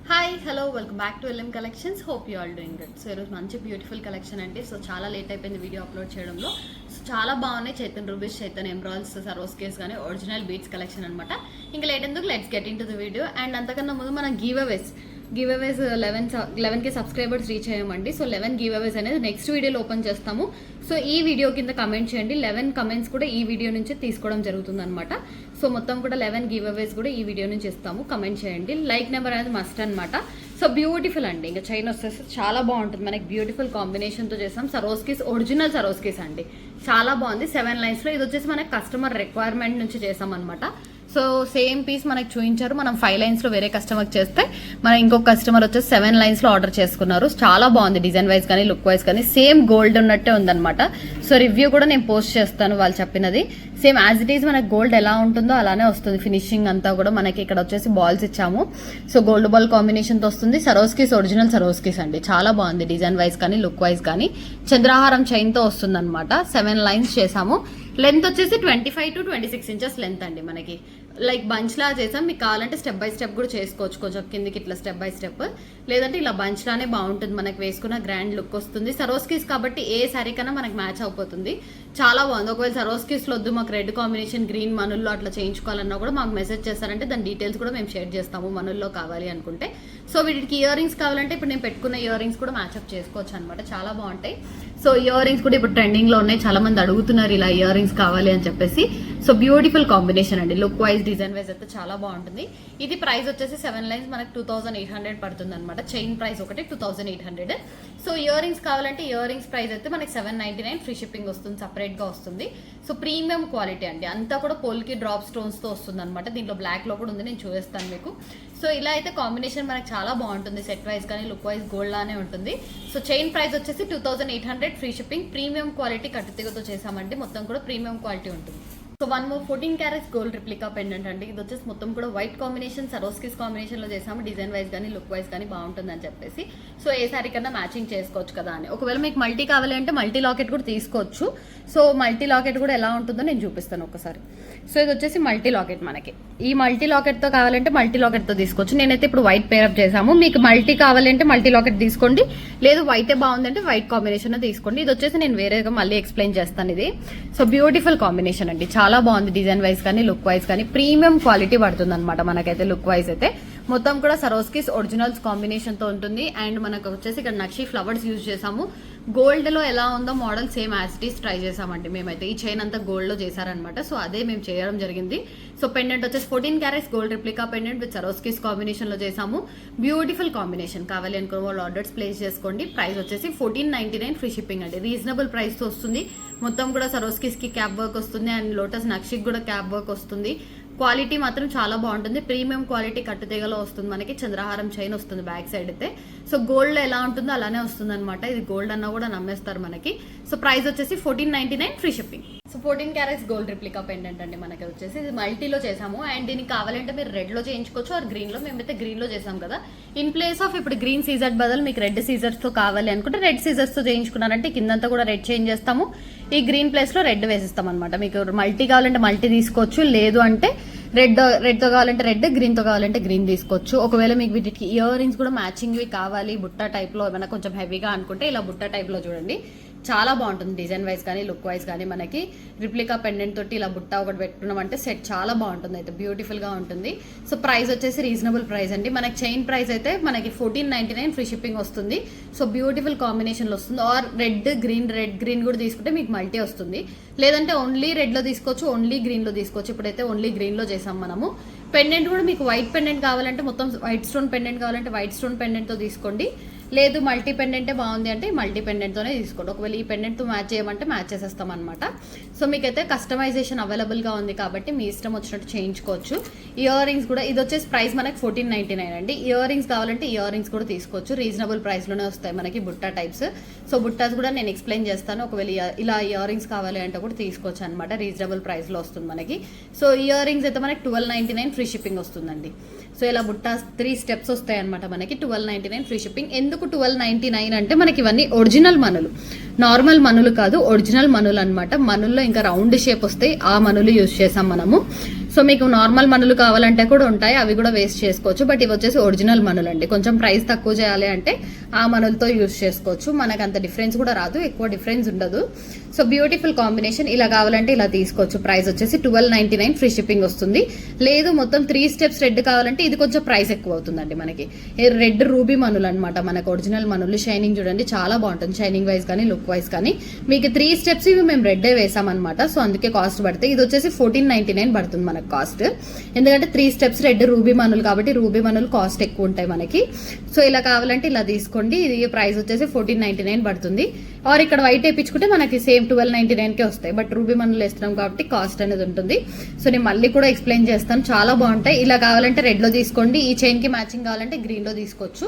Hi hello welcome back to L M collections. Hope you all doing good. So ఈరోజు మంచి beautiful collection అండి. So చాలా late అయిపోయింది video upload చేయడంలో. So చాలా బాగున్నాయి. చైతన్ రూబీస్, చైతన్ ఎంబ్రాయిల్స్, సరోస్ కేస్ కానీ ఒరిజినల్ బీట్స్ కలెక్షన్ అనమాట. ఇంకా లేట్ ఎందుకు, let's get into the video. And అంతకన్నా ముందు మనం giveaways 11K subscribers reach అయ్యామండి. సో 11 గివ్ అవేస్ అనేది నెక్స్ట్ వీడియోలో ఓపెన్ చేస్తాము. సో ఈ వీడియో కింద కమెంట్ చేయండి. 11 కమెంట్స్ కూడా ఈ వీడియో నుంచి తీసుకోవడం జరుగుతుంది అనమాట. సో మొత్తం కూడా 11 గివ్ అవేస్ కూడా ఈ వీడియో నుంచి ఇస్తాము. కమెంట్ చేయండి. లైక్ నెంబర్ అనేది మస్ట్ అనమాట. సో బ్యూటిఫుల్ అండి. ఇంకా చైన్ వచ్చేసి చాలా బాగుంటుంది. మనకి బ్యూటిఫుల్ కాంబినేషన్తో చేస్తాం. సరోస్కీస్ ఒరిజినల్ సరోస్కీస్ అండి. చాలా బాగుంది. 7 లైన్స్లో. ఇది వచ్చేసి మనకి కస్టమర్ రిక్వైర్మెంట్ నుంచి చేసాం అనమాట. సో సేమ్ పీస్ మనకు చూపించారు. మనం 5 లైన్స్లో వేరే కస్టమర్కి చేస్తే మన ఇంకొక కస్టమర్ వచ్చేసి 7 లైన్స్లో ఆర్డర్ చేసుకున్నారు. చాలా బాగుంది. డిజైన్ వైజ్ కానీ లుక్ వైజ్ కానీ సేమ్ గోల్డ్ ఉన్నట్టే ఉందన్నమాట. సో రివ్యూ కూడా నేను పోస్ట్ చేస్తాను వాళ్ళు చెప్పినది. సేమ్ యాజ్ ఇట్ ఈజ్ మనకి గోల్డ్ ఎలా ఉంటుందో అలానే వస్తుంది. ఫినిషింగ్ అంతా కూడా మనకి ఇక్కడ వచ్చేసి బాల్స్ ఇచ్చాము. సో గోల్డ్ బాల్ కాంబినేషన్తో వస్తుంది. సరోస్కీస్ ఒరిజినల్ సరోస్కీస్ అండి. చాలా బాగుంది. డిజైన్ వైజ్ కానీ లుక్ వైజ్ కానీ చంద్రహారం చైన్తో వస్తుంది అనమాట. 7 లైన్స్ చేసాము. లెంత్ వచ్చేసి 25 to 26 ఇంచెస్ లెంత్ అండి. మనకి లైక్ బంచ్ లా చేసాం. మీకు కావాలంటే స్టెప్ బై స్టెప్ కూడా చేసుకోవచ్చు. కొంచెం కిందికి ఇట్లా స్టెప్ బై స్టెప్, లేదంటే ఇలా బంచ్ లానే బాగుంటుంది. మనకి వేసుకున్న గ్రాండ్ లుక్ వస్తుంది. సరోస్కీస్ కాబట్టి ఏ శారీ కన్నా మనకి మ్యాచ్ అయిపోతుంది. చాలా బాగుంది. ఒకవేళ సరోస్కీస్లో వద్దు మాకు రెడ్ కాంబినేషన్ గ్రీన్ మనుల్లో అట్లా చేయించుకోవాలన్నా కూడా మాకు మెసేజ్ చేస్తారంటే దాని డీటెయిల్స్ కూడా మేము షేర్ చేస్తాము మనుల్లో కావాలి అనుకుంటే. సో వీటికి ఇయర్ రింగ్స్ కావాలంటే ఇప్పుడు నేను పెట్టుకున్న ఇయర్ రింగ్స్ కూడా మ్యాచ్అప్ చేసుకోవచ్చు అనమాట. చాలా బాగుంటాయి. సో ఇయర్ రింగ్స్ కూడా ఇప్పుడు ట్రెండింగ్లో ఉన్నాయి. చాలా మంది అడుగుతున్నారు ఇలా ఇయర్ రింగ్స్ కావాలి అని చెప్పేసి. సో బ్యూటిఫుల్ కాంబినేషన్ అండి. లుక్ వైజ్ డిజైన్ వైజ్ అయితే చాలా బాగుంటుంది. ఇది ప్రైస్ వచ్చేసి 7 లైన్స్ మనకి 2800 పడుతుంది అనమాట. చైన్ ప్రైస్ ఒకటి 2800. సో ఇయర్ రింగ్స్ కావాలంటే ఇయర్ రింగ్స్ ప్రైస్ అయితే మనకి 799 ఫ్రీ షిప్పింగ్ వస్తుంది. సపరేట్ గా వస్తుంది. సో ప్రీమియం క్వాలిటీ అండి. అంతా కూడా పోల్కి డ్రాప్ స్టోన్స్ తో వస్తుంది అనమాట. దీంట్లో బ్లాక్ లో కూడా ఉంది, నేను చూపిస్తాను మీకు. సో ఇలా అయితే కాంబినేషన్ మనకి చాలా బాగుంటుంది. సెట్ వైజ్ కానీ లుక్ వైజ్ గోల్డ్ లానే ఉంటుంది. సో చైన్ ప్రైస్ వచ్చేసి 2800 ఫ్రీ షిప్పింగ్. ప్రీమియం క్వాలిటీ కట్టుతీగతో చేసామండి. మొత్తం కూడా ప్రీమియం క్వాలిటీ ఉంటుంది. So 1 more 14 carats gold replica pendant అండి. ఇది వచ్చేసి మొత్తం కూడా వైట్ కాంబినేషన్ సరోస్కీస్ కాంబినేషన్ లో చేసాము. డిజైన్ వైజ్ కానీ లుక్ వైజ్ కానీ బాగుంటుంది అని చెప్పేసి. సో ఏ సారీ కన్నా మ్యాచింగ్ చేసుకోవచ్చు కదా అని. ఒకవేళ మీకు మల్టీ కావాలి అంటే మల్టీ లాకెట్ కూడా తీసుకోవచ్చు. సో మల్టీ లాకెట్ కూడా ఎలా ఉంటుందో నేను చూపిస్తాను ఒకసారి. సో ఇది వచ్చేసి మల్టీ లాకెట్. మనకి ఈ మల్టీ లాకెట్ తో కావాలంటే మల్టీ లాకెట్ తో తీసుకోవచ్చు. నేనైతే ఇప్పుడు వైట్ పేరప్ చేసాము. మీకు మల్టీ కావాలంటే మల్టీ లాకెట్ తీసుకోండి, లేదు వైటే బాగుందంటే వైట్ కాంబినేషన్ తీసుకోండి. ఇది వచ్చేసి నేను వేరేగా మళ్ళీ ఎక్స్ప్లెయిన్ చేస్తాను. ఇది సో బ్యూటిఫుల్ కాంబినేషన్ అండి. చాలా బాగుంది. డిజైన్ వైజ్ కానీ లుక్ వైజ్ కానీ ప్రీమియం క్వాలిటీ పడుతుంది అనమాట. మనకైతే లుక్ వైజ్ అయితే మొత్తం కూడా సరోస్కీస్ ఒరిజినల్స్ కాంబినేషన్ తో ఉంటుంది. అండ్ మనకు వచ్చేసి ఇక్కడ నక్షి ఫ్లవర్స్ యూజ్ చేసాము. గోల్డ్ లో ఎలా ఉందో model same as it is try చేసామండి మేమైతే. ఈ చైన్ అంతా గోల్డ్ లో చేశారనమాట. సో అదే మేము చేయడం జరిగింది. సో పెండెంట్ వచ్చేసి 14 carats gold replica pendant with Swarovskis combination లో చేసాము. Beautiful combination. కావాలి అనుకున్న వాళ్ళు ఆర్డర్స్ ప్లేస్ చేసుకోండి. ప్రైస్ వచ్చేసి 1499 ఫ్రీ షిప్పింగ్ అండి. రీజనబుల్ ప్రైస్ తో వస్తుంది. మొత్తం కూడా సరోస్కీస్ కి క్యాప్ వర్క్ వస్తుంది. అండ్ లోటస్ నక్షికి కూడా క్యాప్ వర్క్ వస్తుంది. క్వాలిటీ మాత్రం చాలా బాగుంటుంది. ప్రీమియం క్వాలిటీ కట్టుతీగలో వస్తుంది. మనకి చంద్రహారం చైన్ వస్తుంది బ్యాక్ సైడ్ అయితే. సో గోల్డ్ ఎలా ఉంటుందో అలానే వస్తుంది అనమాట. ఇది గోల్డ్ అన్నా కూడా నమ్మేస్తారు మనకి. సో ప్రైస్ వచ్చేసి 1499 free shipping. So 14 carats gold replica pendant అండి. మనకి వచ్చేసి ఇది మల్టీలో చేసాము. అండ్ దీనికి కావాలంటే మీరు రెడ్ లో చేయించుకోవచ్చు ఆర్ గ్రీన్ లో. మేమైతే గ్రీన్ లో చేసాం కదా. ఇన్ ప్లేస్ ఆఫ్ ఇప్పుడు గ్రీన్ సీజర్ బదులు మీకు రెడ్ సీజర్స్ తో కావాలి అనుకుంటే రెడ్ సీజర్స్ తో చేయించుకున్నారంటే కిందంతా కూడా రెడ్ చేంజ్ చేస్తాము. ఈ గ్రీన్ ప్లేస్ లో రెడ్ వేసిస్తాం అనమాట. మీకు మల్టీ కావాలంటే మల్టీ తీసుకోవచ్చు, లేదు అంటే రెడ్ తో కావాలంటే రెడ్, గ్రీన్ తో కావాలంటే గ్రీన్ తీసుకోవచ్చు. ఒకవేళ మీకు వీటికి ఇయర్ రింగ్స్ కూడా మ్యాచింగ్ కావాలి బుట్ట టైప్ లో ఏమైనా కొంచెం హెవీగా అనుకుంటే ఇలా బుట్ట టైప్ లో చూడండి. చాలా బాగుంటుంది. డిజైన్ వైజ్ కానీ లుక్ వైజ్ కానీ మనకి రిప్లికా పెండెంట్ తోటి ఇలా బుట్ట ఒకటి పెట్టుకున్నామంటే సెట్ చాలా బాగుంటుంది. అయితే బ్యూటిఫుల్ గా ఉంటుంది. సో ప్రైస్ వచ్చేసి రీజనబుల్ ప్రైస్ అండి. మనకి చైన్ ప్రైస్ అయితే మనకి 1499 ఫ్రీ షిప్పింగ్ వస్తుంది. సో బ్యూటిఫుల్ కాంబినేషన్ లో వస్తుంది. ఆర్ రెడ్ గ్రీన్ కూడా తీసుకుంటే మీకు మల్టీ వస్తుంది. లేదంటే ఓన్లీ రెడ్ లో తీసుకోవచ్చు, ఓన్లీ గ్రీన్ లో తీసుకోవచ్చు. ఇప్పుడైతే ఓన్లీ గ్రీన్ లో చేసాం మనము. పెండెంట్ కూడా మీకు వైట్ పెండెంట్ కావాలంటే మొత్తం వైట్ స్టోన్ పెండెంట్ కావాలంటే వైట్ స్టోన్ పెండెంట్ తో తీసుకోండి. లేదు మల్టీ పెండెంటే బాగుంది అంటే మల్టీ పెండెంట్తోనే తీసుకోండి. ఒకవేళ ఈ పెండెంట్తో మ్యాచ్ చేయమంటే మ్యాచ్ చేసేస్తాం అనమాట. సో మీకైతే కస్టమైజేషన్ అవైలబుల్గా ఉంది కాబట్టి మీ ఇష్టం వచ్చినట్టు చేయించుకోవచ్చు. ఇయర్ రింగ్స్ కూడా ఇది వచ్చేసి ప్రైస్ మనకి 1499 అండి. ఇయర్ రింగ్స్ కావాలంటే ఇయర్ రింగ్స్ కూడా తీసుకోవచ్చు. రీజనబుల్ ప్రైస్లోనే వస్తాయి మనకి బుట్టా టైప్స్. సో బుట్టాస్ కూడా నేను ఎక్స్ప్లెయిన్ చేస్తాను. ఒకవేళ ఇలా ఇయర్ రింగ్స్ కావాలి అంటే కూడా తీసుకోవచ్చు అనమాట. రీజనబుల్ ప్రైస్లో వస్తుంది మనకి. సో ఇయర్ రింగ్స్ అయితే మనకి 1299 ఫ్రీ షిప్పింగ్ వస్తుందండి. సో ఇలా బుట్టాస్ 3 స్టెప్స్ వస్తాయి అనమాట మనకి. 1299 ఫ్రీ షిప్పింగ్. ఎందుకు 1299 అంటే మనకి ఇవన్నీ ఒరిజినల్ మనులు, నార్మల్ మనులు కాదు, ఒరిజినల్ మనులు అనమాట. మనుల్లో ఇంకా రౌండ్ షేప్ వస్తాయి, ఆ మనులు యూజ్ చేసాం మనము. సో మీకు నార్మల్ మనులు కావాలంటే కూడా ఉంటాయి, అవి కూడా వేస్ట్ చేసుకోవచ్చు. బట్ ఇవి వచ్చేసి ఒరిజినల్ మనులు అండి. కొంచెం ప్రైస్ తక్కువ చేయాలి అంటే ఆ మనులతో యూస్ చేసుకోవచ్చు. మనకు అంత డిఫరెన్స్ కూడా రాదు, ఎక్కువ డిఫరెన్స్ ఉండదు. So beautiful combination. ఇలా కావాలంటే ఇలా తీసుకోవచ్చు. ప్రైస్ వచ్చేసి 1299 ఫ్రీ షిప్పింగ్ వస్తుంది. లేదు మొత్తం 3 స్టెప్స్ రెడ్ కావాలంటే ఇది కొంచెం ప్రైస్ ఎక్కువ అవుతుందండి మనకి. రెడ్ రూబీ మనులు అనమాట, మనకు ఒరిజినల్ మనులు. షైనింగ్ చూడండి చాలా బాగుంటుంది, షైనింగ్ వైజ్ కానీ లుక్ వైజ్ కానీ. మీకు 3 స్టెప్స్ ఇవి మేము రెడ్డే వేసామన్నమాట. సో అందుకే కాస్ట్ పడితే ఇది వచ్చేసి 1499 పడుతుంది మనకు కాస్ట్. ఎందుకంటే 3 స్టెప్స్ రెడ్ రూబీ మనులు కాబట్టి రూబీ మనులు కాస్ట్ ఎక్కువ ఉంటాయి మనకి. సో ఇలా కావాలంటే ఇలా తీసుకోండి. ఇది ప్రైస్ వచ్చేసి 1499 పడుతుంది. ఆర్ ఇక్కడ వైట్ వేయించుకుంటే మనకి సేమ్ 1299కే వస్తాయి. బట్ రూబీ మనులు వేస్తున్నాం కాబట్టి కాస్ట్ అనేది ఉంటుంది. సో నేను మళ్ళీ కూడా ఎక్స్ప్లెయిన్ చేస్తాను, చాలా బాగుంటాయి. ఇలా కావాలంటే రెడ్లో తీసుకోండి, ఈ చైన్ కి మ్యాచింగ్ కావాలంటే గ్రీన్లో తీసుకోవచ్చు.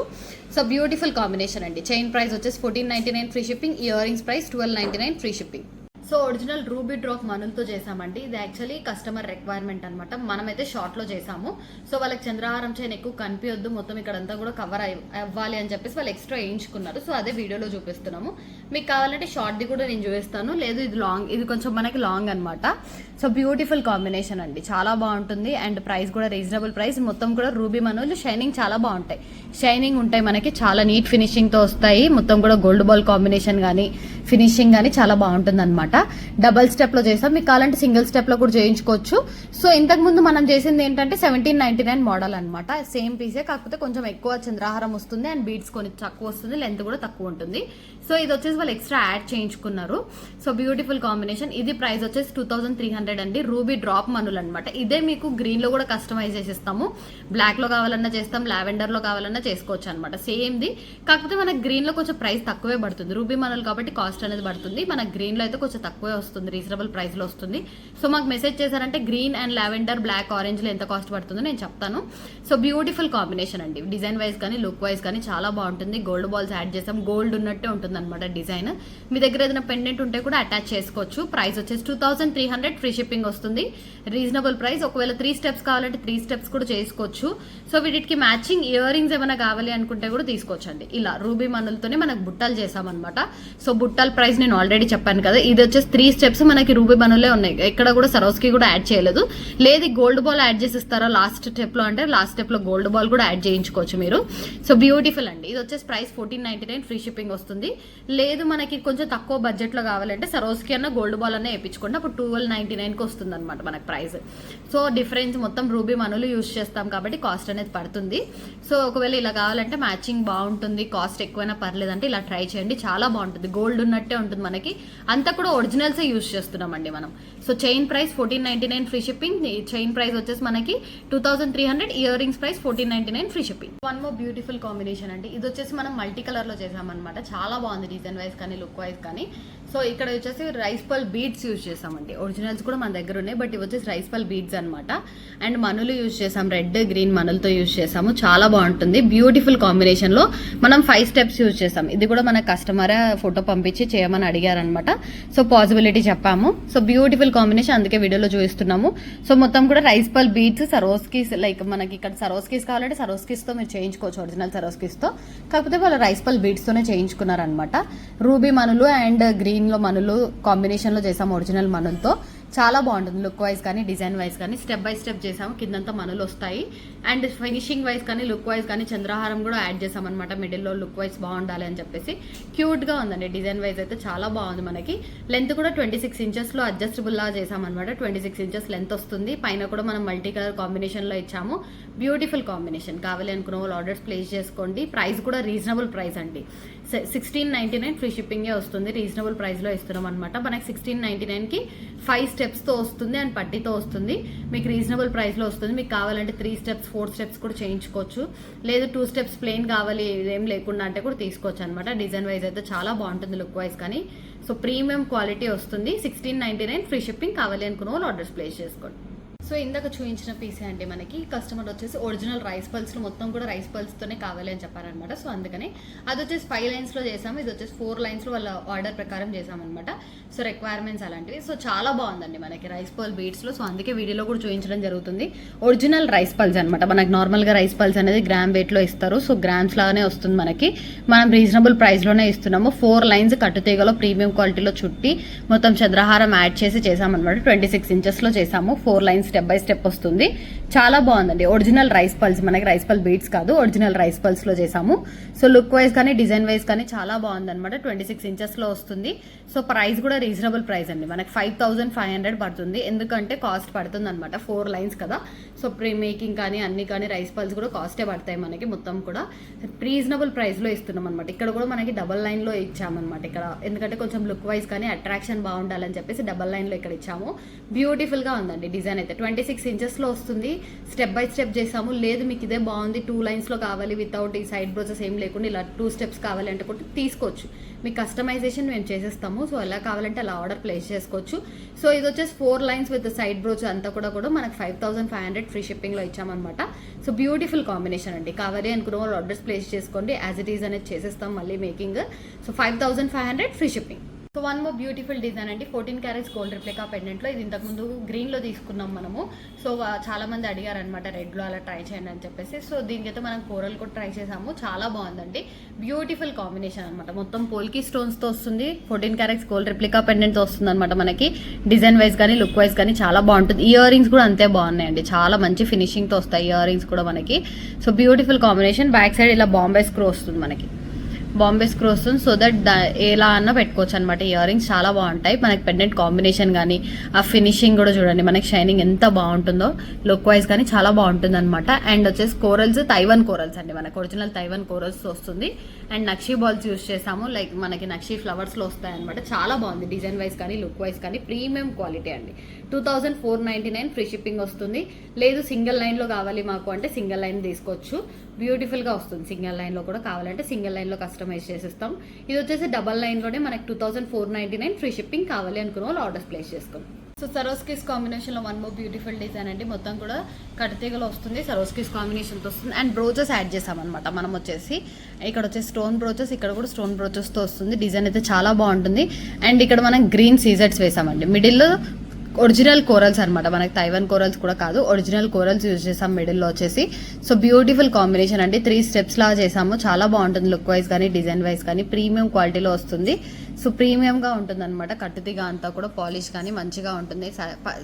సో బ్యూటిఫుల్ కాంబినేషన్ అండి. చైన్ ప్రైస్ వచ్చేసి 1499 free shipping, earrings price 1299 free shipping. So original ruby drop మనులతో చేసామండి. ఇది యాక్చువల్లీ కస్టమర్ రిక్వైర్మెంట్ అనమాట. మనమైతే షార్ట్లో చేసాము. సో వాళ్ళకి చంద్రహారం చైన్ ఎక్కువ కనిపించొద్దు, మొత్తం ఇక్కడంతా కూడా కవర్ అవ్వాలి అని చెప్పేసి వాళ్ళు ఎక్స్ట్రా వేయించుకున్నారు. సో అదే వీడియోలో చూపిస్తున్నాము. మీకు కావాలంటే షార్ట్ది కూడా నేను చూపిస్తాను. లేదు ఇది లాంగ్, ఇది కొంచెం మనకి లాంగ్ అనమాట. సో బ్యూటిఫుల్ కాంబినేషన్ అండి, చాలా బాగుంటుంది. అండ్ ప్రైస్ కూడా రీజనబుల్ ప్రైస్. మొత్తం కూడా రూబీ మనులు షైనింగ్ చాలా బాగుంటాయి, షైనింగ్ ఉంటాయి మనకి, చాలా నీట్ ఫినిషింగ్తో వస్తాయి. మొత్తం కూడా గోల్డ్ బాల్ కాంబినేషన్ కానీ ఫినిషింగ్ కానీ చాలా బాగుంటుంది అనమాట. డబల్ స్టెప్ లో చేసాం, మీకు కావాలంటే సింగిల్ స్టెప్ లో కూడా చేయించుకోవచ్చు. సో ఇంతకు ముందు మనం చేసింది ఏంటంటే 1799 మోడల్ అనమాట. సేమ్ పీసే, కాకపోతే కొంచెం ఎక్కువ చంద్రహారం వస్తుంది అండ్ బీడ్స్ కొన్ని తక్కువ వస్తుంది, లెంత్ కూడా తక్కువ ఉంటుంది. సో ఇది వచ్చేసి వాళ్ళు ఎక్స్ట్రా యాడ్ చేయించుకున్నారు. So beautiful combination. ఇది ప్రైస్ వచ్చేసి 2300 అండి. రూబీ డ్రాప్ మనులు అనమాట. ఇదే మీకు గ్రీన్ లో కూడా కస్టమైజ్ చేసిస్తాము, బ్లాక్ లో కావాలన్నా చేస్తాం, లావెండర్ లో కావాలన్నా చేసుకోవచ్చు అనమాట. సేమ్ది, కాకపోతే మనకి గ్రీన్ లో కొంచెం ప్రైస్ తక్కువే పడుతుంది. రూబీ మనులు కాబట్టి కాస్ట్ అనేది పడుతుంది. మనకి గ్రీన్ లో అయితే కొంచెం తక్కువే వస్తుంది, రీజనబుల్ ప్రైస్ లో వస్తుంది. సో మాకు మెసేజ్ చేశారంటే green and lavender, black, orange లో ఎంత కాస్ట్ పడుతుందో నేను చెప్తాను. సో బ్యూటిఫుల్ కాంబినేషన్ అండి. డిజైన్ వైజ్ కానీ లుక్ వైజ్ కానీ చాలా బాగుంటుంది. గోల్డ్ బాల్స్ యాడ్ చేసాం, గోల్డ్ ఉన్నట్టే ఉంటుంది అనమాట డిజైన్. మీ దగ్గర ఏదైనా పెండెంట్ ఉంటే కూడా అటాచ్ చేసుకోవచ్చు. ప్రైస్ వచ్చేసి 2300 ఫ్రీ షిప్పింగ్ వస్తుంది, రీజనబుల్ ప్రైస్. ఒకవేళ 3 స్టెప్స్ కావాలంటే 3 స్టెప్స్ కూడా చేసుకోవచ్చు. సో వీటికి మ్యాచింగ్ ఇయర్ రింగ్స్ ఏమైనా కావాలి అనుకుంటే కూడా తీసుకోవచ్చు అండి. ఇలా రూబీ మనులతోనే మనకు బుట్టలు చేసామన్నమాట. సో బుట్టల ప్రైస్ నేను ఆల్రెడీ చెప్పాను కదా. ఇది వచ్చేసి 3 స్టెప్స్ మనకి రూబీ మనులే ఉన్నాయి, ఎక్కడ కూడా సరోస్కి కూడా యాడ్ చేయలేదు. లేదు గోల్డ్ బాల్ యాడ్ చేసి ఇస్తారా లాస్ట్ స్టెప్ లో అంటే లాస్ట్ స్టెప్ లో గోల్డ్ బాల్ కూడా యాడ్ చేయించుకోవచ్చు మీరు. సో బ్యూటిఫుల్ అండి. ఇది వచ్చేసి ప్రైస్ 1499 ఫ్రీ షిప్పింగ్ వస్తుంది. లేదు మనకి కొంచెం తక్కువ బడ్జెట్ లో కావాలంటే సరోస్కి అన్న గోల్డ్ బాల్ అన్న వేయించుకోండి, అప్పుడు 1299కి వస్తుంది అనమాట మనకు ప్రైస్. సో డిఫరెన్స్ మొత్తం రూబీ మనులు యూస్ చేస్తాం కాబట్టి కాస్ట్ అనేది పడుతుంది. సో ఒకవేళ ఇలా కావాలంటే మ్యాచింగ్ బాగుంటుంది, కాస్ట్ ఎక్కువైనా పర్లేదంటే ఇలా ట్రై చేయండి, చాలా బాగుంటుంది. గోల్డ్ ఉన్నట్టే ఉంటుంది మనకి, అంతా కూడా ఒరిజినల్సే యూస్ చేస్తున్నామండి మనం. So chain price 1499 free shipping. Chain price వచ్చేసి మనకి 2300, ear rings price 1499 free shipping. One more beautiful combination అండి. ఇది వచ్చేసి మనం మల్టీ కలర్ లో చేసామన్నమాట. చాలా బాగుంది డిజైన్ వైజ్ కానీ లుక్ వైజ్ కానీ. సో ఇక్కడ వచ్చేసి రైస్ పల్ బీడ్స్ యూజ్ చేసామండి. ఒరిజినల్స్ కూడా మన దగ్గర ఉన్నాయి, బట్ ఇవి వచ్చేసి రైస్ పల్ బీడ్స్ అనమాట. అండ్ మనులు యూజ్ చేసాం, రెడ్ గ్రీన్ మనులతో యూజ్ చేసాము, చాలా బాగుంటుంది. బ్యూటిఫుల్ కాంబినేషన్ లో మనం 5 స్టెప్స్ యూజ్ చేసాం. ఇది కూడా మన కస్టమర్ ఫోటో పంపించి చేయమని అడిగారనమాట. సో పాసిబిలిటీ చెప్పాము. సో బ్యూటిఫుల్ కాంబినేషన్, అందుకే వీడియోలో చూపిస్తున్నాము. సో మొత్తం కూడా రైస్ పల్ బీడ్స్, సరోస్కీస్, లైక్ మనకి ఇక్కడ సరోస్కీస్ కావాలంటే సరోస్కీస్ తో మీరు చేయించుకోవచ్చు, ఒరిజినల్ సరోస్కీస్ తో. కాకపోతే వాళ్ళు రైస్ పల్ బీడ్స్ తోనే చేయించుకున్నారనమాట. రూబీ మనులు అండ్ గ్రీన్ లో మనులు కాంబినేషన్ లో చేసాము, ఒరిజినల్ మనులతో. చాలా బాగుంటుంది లుక్ వైజ్ కానీ డిజైన్ వైజ్ కానీ. స్టెప్ బై స్టెప్ చేసాము, కిందంతా మనులు వస్తాయి. అండ్ ఫినిషింగ్ వైజ్ కానీ లుక్ వైజ్ కానీ చంద్రహారం కూడా యాడ్ చేసామన్నమాట. మిడిల్లో లుక్ వైజ్ బాగుండాలి అని చెప్పేసి క్యూట్ గా ఉందండి. డిజైన్ వైజ్ అయితే చాలా బాగుంది. మనకి లెంత్ కూడా 26 ఇంచెస్ లో అడ్జస్టబుల్ లా చేసామన్నమాట. 26 ఇంచెస్ లెంత్ వస్తుంది. పైన కూడా మనం మల్టీ కలర్ కాంబినేషన్ లో ఇచ్చాము. Beautiful combination. కావాలి అనుకున్న వాళ్ళు ఆర్డర్స్ ప్లేస్ చేసుకోండి. ప్రైస్ కూడా రీజనబుల్ ప్రైస్ అండి. 1699 ఫ్రీ షిప్పింగే వస్తుంది. రీజనబుల్ ప్రైస్ లో ఇస్తున్నాం అనమాట. మనకి 1699 కి 5 స్టెప్స్ తో వస్తుంది అండ్ పట్టీతో వస్తుంది. మీకు రీజనబుల్ ప్రైస్ లో వస్తుంది. మీకు కావాలంటే 3 స్టెప్స్ 4 స్టెప్స్ కూడా చేయించుకోవచ్చు. లేదు 2 స్టెప్స్ ప్లెయిన్ కావాలి ఏం లేకుండా అంటే కూడా తీసుకోవచ్చు అనమాట. డిజైన్ వైజ్ అయితే చాలా బాగుంటుంది లుక్ వైజ్ కానీ. సో ప్రీమియం క్వాలిటీ వస్తుంది. 1699 ఫ్రీ షిప్పింగ్. కావాలి అనుకున్న వాళ్ళు ఆర్డర్స్ ప్లేస్ చేసుకోండి. సో ఇందాక చూపించిన పీసే అంటే మనకి కస్టమర్ వచ్చేసి ఒరిజినల్ రైస్ పల్స్ మొత్తం కూడా రైస్ పల్స్ తోనే కావాలి అని చెప్పారనమాట. సో అందుకని అది వచ్చేసి 5 లైన్స్ లో చేసాము, ఇది వచ్చేసి 4 లైన్స్ లో వాళ్ళ ఆర్డర్ ప్రకారం చేసామన్నమాట. సో రిక్వైర్మెంట్స్ అలాంటివి. సో చాలా బాగుందండి మనకి రైస్ పల్ బీడ్స్ లో. సో అందుకే వీడియోలో కూడా చూపించడం జరుగుతుంది. ఒరిజినల్ రైస్ పల్స్ అనమాట. మనకి నార్మల్ గా రైస్ పల్స్ అనేది గ్రామ్ వెయిట్ లో ఇస్తారు. సో గ్రామ్స్ లాగానే వస్తుంది మనకి. మనం రీజనబుల్ ప్రైస్ లోనే ఇస్తున్నాము. 4 లైన్స్ కట్టుతీగలో ప్రీమియం క్వాలిటీలో చుట్టి మొత్తం చంద్రహారం యాడ్ చేసి చేసామన్నమాట. 26 ఇంచెస్ లో చేసాము. 4 లైన్స్ స్టెప్ బై స్టెప్ వస్తుంది. చాలా బాగుందండి. ఒరిజినల్ రైస్ పల్స్, మనకి రైస్ పల్ బీడ్స్ కాదు, ఒరిజినల్ రైస్ పల్స్ లో చేసాము. సో లుక్ వైజ్ కానీ డిజైన్ వైజ్ కానీ చాలా బాగుంది అనమాట. 26 inches లో వస్తుంది. సో ప్రైస్ కూడా రీజనబుల్ ప్రైస్ అండి. మనకి 5500 పడుతుంది. ఎందుకంటే కాస్ట్ పడుతుంది అనమాట, 4 lines కదా. సో ప్రీ మేకింగ్ కానీ అన్ని కానీ రైస్ పల్స్ కూడా కాస్టే పడతాయి మనకి. మొత్తం కూడా రీజనబుల్ ప్రైస్ లో ఇస్తున్నాం అనమాట. ఇక్కడ కూడా మనకి డబల్ లైన్ లో ఇచ్చామన్నమాట ఇక్కడ, ఎందుకంటే కొంచెం లుక్ వైజ్ కానీ అట్రాక్షన్ బాగుండాలని చెప్పేసి డబల్ లైన్ లో ఇక్కడ ఇచ్చాము. బ్యూటిఫుల్ గా ఉందండి డిజైన్ అయితే. 26 inches లో వస్తుంది. స్టెప్ బై స్టెప్ చేసాము. లేదు మీకు ఇదే బాగుంది 2 lines లో కావాలి వితౌట్ ఈ సైడ్ బ్రోచెస్ ఏం లేకుండా ఇలా 2 steps కావాలి అంటే కూడా తీసుకోవచ్చు. మీ కస్టమైజేషన్ మేము చేసేస్తాము. సో ఎలా కావాలంటే అలా ఆర్డర్ ప్లేస్ చేసుకోవచ్చు. సో ఇది వచ్చేసి 4 lines విత్ సైడ్ బ్రోచ్ అంతా కూడా మనకి 5500 ఫ్రీ షిప్పింగ్ లో ఇచ్చామన్నమాట. సో బ్యూటిఫుల్ కాంబినేషన్ అండి. కావాలి అనుకున్న వాళ్ళు ఆర్డర్స్ ప్లేస్ చేసుకోండి. యాజ్ ఇట్ ఈజ్ అనేది చేసేస్తాం మళ్ళీ making. So 5500 free shipping. So one more beautiful design అండి. 14 carats గోల్డ్ రిప్లికా పెండెంట్ లో. ఇది ఇంతకుముందు గ్రీన్ లో తీసుకున్నాం మనము. సో చాలా మంది అడిగారు అనమాట రెడ్ లో అలా ట్రై చేయండి అని చెప్పేసి. సో దీనికైతే మనం కోరల్ కూడా ట్రై చేసాము. చాలా బాగుందండి. బ్యూటిఫుల్ కాంబినేషన్ అనమాట. మొత్తం పోల్కి స్టోన్స్ తో వస్తుంది. 14 carats గోల్డ్ రిప్లికా పెండెంట్ తో వస్తుంది అనమాట మనకి. డిజైన్ వైజ్ కానీ లుక్ వైజ్ కానీ చాలా బాగుంటుంది. ఇయర్ రింగ్స్ కూడా అంతే బాగున్నాయండి. చాలా మంచి ఫినిషింగ్ తో వస్తాయి ఇయర్ రింగ్స్ కూడా మనకి. So beautiful combination. Back side ఇలా బాంబే స్క్రూ వస్తుంది మనకి. బాంబే స్క్రూ వస్తుంది. సో దట్ ఎలా అన్నా పెట్టుకోవచ్చు అనమాట. ఇయర్ రింగ్స్ చాలా బాగుంటాయి మనకి. పెండెంట్ కాంబినేషన్ కానీ ఆ ఫినిషింగ్ కూడా చూడండి మనకి, షైనింగ్ ఎంత బాగుంటుందో. లుక్ వైజ్ కానీ చాలా బాగుంటుంది అనమాట. అండ్ వచ్చేసి కోరల్స్, తైవన్ కోరల్స్ అండి మనకి. ఒరిజినల్ తైవన్ కోరల్స్ వస్తుంది. అండ్ నక్షీ బాల్స్ యూస్ చేసాము. లైక్ మనకి నక్షీ ఫ్లవర్స్ లో వస్తాయి అనమాట. చాలా బాగుంది డిజైన్ వైజ్ కానీ లుక్ వైజ్ కానీ. ప్రీమియం క్వాలిటీ అండి. 2499 ఫ్రీ షిప్పింగ్ వస్తుంది. లేదు సింగిల్ లైన్ లో కావాలి మాకు అంటే సింగిల్ లైన్ తీసుకోవచ్చు. బ్యూటిఫుల్ గా వస్తుంది. సింగిల్ లైన్ లో కూడా కావాలంటే సింగిల్ లైన్ లో కస్టమైజ్ చేసిస్తాం. ఇది వచ్చేసి డబల్ లైన్ లోనే మనకి 2499 ఫ్రీ షిప్పింగ్. కావాలి అనుకున్న వాళ్ళు ఆర్డర్స్ ప్లేస్ చేసుకోండి. సో సరోస్కిస్ కాంబినేషన్ లో వన్ మోర్ బ్యూటిఫుల్ డిజైన్ అండి. మొత్తం కూడా కడతీగలో వస్తుంది. సరోస్కిస్ కాంబినేషన్ తో వస్తుంది. అండ్ బ్రోచెస్ యాడ్ చేసామన్నమాట మనం వచ్చేసి. ఇక్కడ వచ్చేసి స్టోన్ బ్రోచెస్, ఇక్కడ కూడా స్టోన్ బ్రోచెస్ తో వస్తుంది. డిజైన్ అయితే చాలా బాగుంటుంది. అండ్ ఇక్కడ మనం గ్రీన్ సీజర్స్ వేసామండి. మిడిల్ లో ఒరిజినల్ కోరల్స్ అనమాట. మనకి తైవన్ కోరల్స్ కూడా కాదు, ఒరిజినల్ కోరల్స్ యూజ్ చేసాం మిడిల్లో వచ్చేసి. సో బ్యూటిఫుల్ కాంబినేషన్ అండి. 3 steps లాగా చేసాము. చాలా బాగుంటుంది లుక్ వైజ్ కానీ డిజైన్ వైజ్ కానీ. ప్రీమియం క్వాలిటీలో వస్తుంది. సో ప్రీమియం గా ఉంటుంది అనమాట. కట్టుదిగా అంతా కూడా పాలిష్ కానీ మంచిగా ఉంటుంది.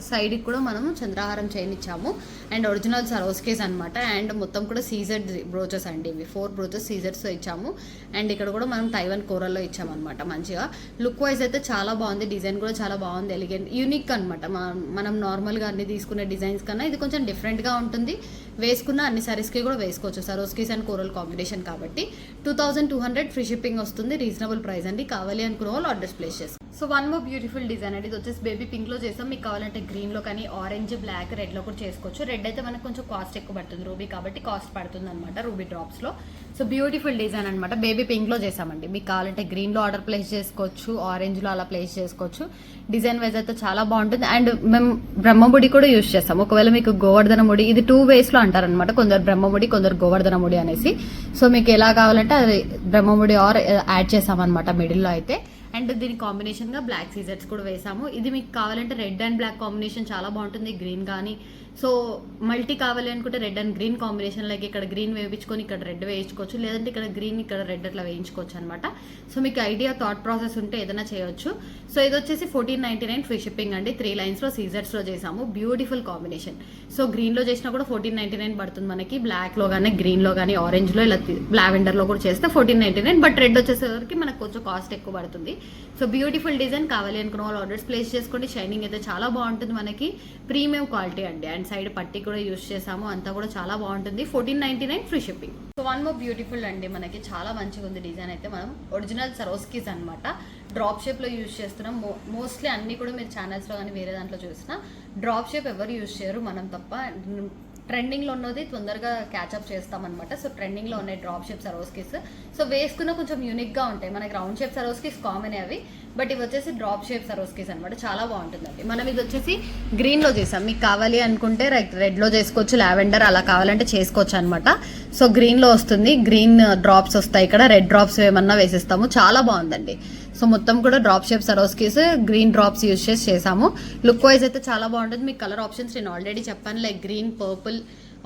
సైడ్ కూడా మనము చంద్రహారం చైన్ ఇచ్చాము. అండ్ ఒరిజినల్ సరోస్కేస్ అనమాట. అండ్ మొత్తం కూడా సీజెడ్ బ్రోచెస్ అండి. ఇవి 4 బ్రోచెస్ సీజెడ్స్ తో ఇచ్చాము. అండ్ ఇక్కడ కూడా మనం తైవన్ కోరల్లో ఇచ్చామన్నమాట. మంచిగా లుక్ వైజ్ అయితే చాలా బాగుంది. డిజైన్ కూడా చాలా బాగుంది. ఎలిగెంట్, యూనిక్ అనమాట. మనం నార్మల్ గా అన్ని తీసుకునే డిజైన్స్ కన్నా ఇది కొంచెం డిఫరెంట్ గా ఉంటుంది. వేసుకున్న అన్ని సారీస్ కి కూడా వేసుకోవచ్చు. సరోస్కీస్ అండ్ కోరల్ కాంబినేషన్ కాబట్టి 2200 ఫ్రీ షిప్పింగ్ వస్తుంది. రీజనబుల్ ప్రైస్ అండి. కావాలి అనుకున్న వాళ్ళు ఆర్డర్స్ ప్లేస్ చేసుకోండి. So one more beautiful design అండి. ఇది వచ్చేసి బేబీ పింక్ లో చేసాం. మీకు కావాలంటే గ్రీన్ లో కానీ ఆరెంజ్, బ్లాక్, రెడ్ లో కూడా చేసుకోవచ్చు. రెడ్ అయితే మనకు కొంచెం కాస్ట్ ఎక్కువ పడుతుంది రూబీ కాబట్టి, కాస్ట్ పడుతుంది అనమాట రూబీ డ్రాప్స్ లో. సో బ్యూటిఫుల్ డిజైన్ అనమాట. బేబీ పింక్ లో చేసామండి. మీకు కావాలంటే గ్రీన్ లో ఆర్డర్ ప్లేస్ చేసుకోవచ్చు, ఆరెంజ్ లో అలా ప్లేస్ చేసుకోవచ్చు. డిజైన్ వైజ్ అయితే చాలా బాగుంటుంది. అండ్ మేము బ్రహ్మముడి కూడా యూజ్ చేస్తాం. ఒకవేళ మీకు గోవర్ధన ముడి, ఇది 2 ways లో అంటారనమాట. కొందరు బ్రహ్మముడి, కొందరు గోవర్ధన ముడి అనేసి. సో మీకు ఎలా కావాలంటే అది బ్రహ్మముడి ఆర్ యాడ్ చేసామన్నమాట మిడిల్ లో అయితే. అండ్ దీని కాంబినేషన్ గా బ్లాక్ సీజర్స్ కూడా వేసాము. ఇది మీకు కావాలంటే రెడ్ అండ్ బ్లాక్ కాంబినేషన్ చాలా బాగుంటుంది. గ్రీన్ కానీ సో మల్టీ కావాలి అనుకుంటే red and green combination, like ఇక్కడ గ్రీన్ వేయించుకొని ఇక్కడ రెడ్ వేయించుకోవచ్చు, లేదంటే ఇక్కడ గ్రీన్ ఇక్కడ రెడ్ అట్లా వేయించుకోవచ్చు అనమాట. సో మీకు ఐడియా థాట్ ప్రాసెస్ ఉంటే ఏదైనా చేయొచ్చు. సో ఇది వచ్చేసి 1499 ఫ్రీ షిప్పింగ్ అండి. 3 lines లో సీజర్స్ లో చేసాము. Beautiful combination. సో గ్రీన్ లో చేసినా కూడా 1499 పడుతుంది మనకి. బ్లాక్ లో కానీ, గ్రీన్ లో కానీ, ఆరెంజ్ లో, ఇలా లావెండర్ లో కూడా చేస్తే 1499. బట్ రెడ్ వచ్చేసరికి మనకు కొంచెం కాస్ట్ ఎక్కువ పడుతుంది. So beautiful design. కావాలి అనుకున్న వాళ్ళు ఆర్డర్స్ ప్లేస్ చేసుకోండి. షైనింగ్ అయితే చాలా బాగుంటుంది మనకి. ప్రీమియం క్వాలిటీ అండి. అండ్ సైడ్ పట్టి కూడా యూజ్ చేసాము. అంతా కూడా చాలా బాగుంటుంది. 1499 free shipping. So one more beautiful అండి. మనకి చాలా మంచిగా ఉంది డిజైన్ అయితే. మనం ఒరిజినల్ సరోస్కీస్ అనమాట. డ్రాప్ షేప్ లో యూజ్ చేస్తున్నాం. మోస్ట్లీ అన్ని కూడా మీరు ఛానల్స్ లో కానీ వేరే దాంట్లో చూసినా డ్రాప్ షేప్ ఎవరు యూజ్ చేయరు, మనం తప్ప. ట్రెండింగ్ లో ఉన్నది తొందరగా క్యాచ్అప్ చేస్తామన్నమాట. సో ట్రెండింగ్ లో ఉన్నాయి డ్రాప్ షేప్ సరోస్కీస్. సో వేసుకున్న కొంచెం యూనిక్ గా ఉంటాయి. మనకి రౌండ్ షేప్ సరోస్కీస్ కామన్ అవి, బట్ ఇవి వచ్చేసి డ్రాప్ షేప్ సరోస్కీస్ అనమాట. చాలా బాగుంటుందండి. మనం ఇది వచ్చేసి గ్రీన్ లో చేసాం. మీకు కావాలి అనుకుంటే రెడ్ లో చేసుకోవచ్చు, లావెండర్ అలా కావాలంటే చేసుకోవచ్చు అనమాట. సో గ్రీన్ లో వస్తుంది. గ్రీన్ డ్రాప్స్ వస్తాయి. ఇక్కడ రెడ్ డ్రాప్స్ ఏమన్నా వేసిస్తాము. చాలా బాగుందండి. సో మొత్తం కూడా drop shape Swarovskis, green drops use చేసాము. లుక్ వైజ్ అయితే చాలా బాగుంటుంది. మీకు కలర్ ఆప్షన్స్ నేను ఆల్రెడీ చెప్పాను, లైక్ గ్రీన్, పర్పుల్,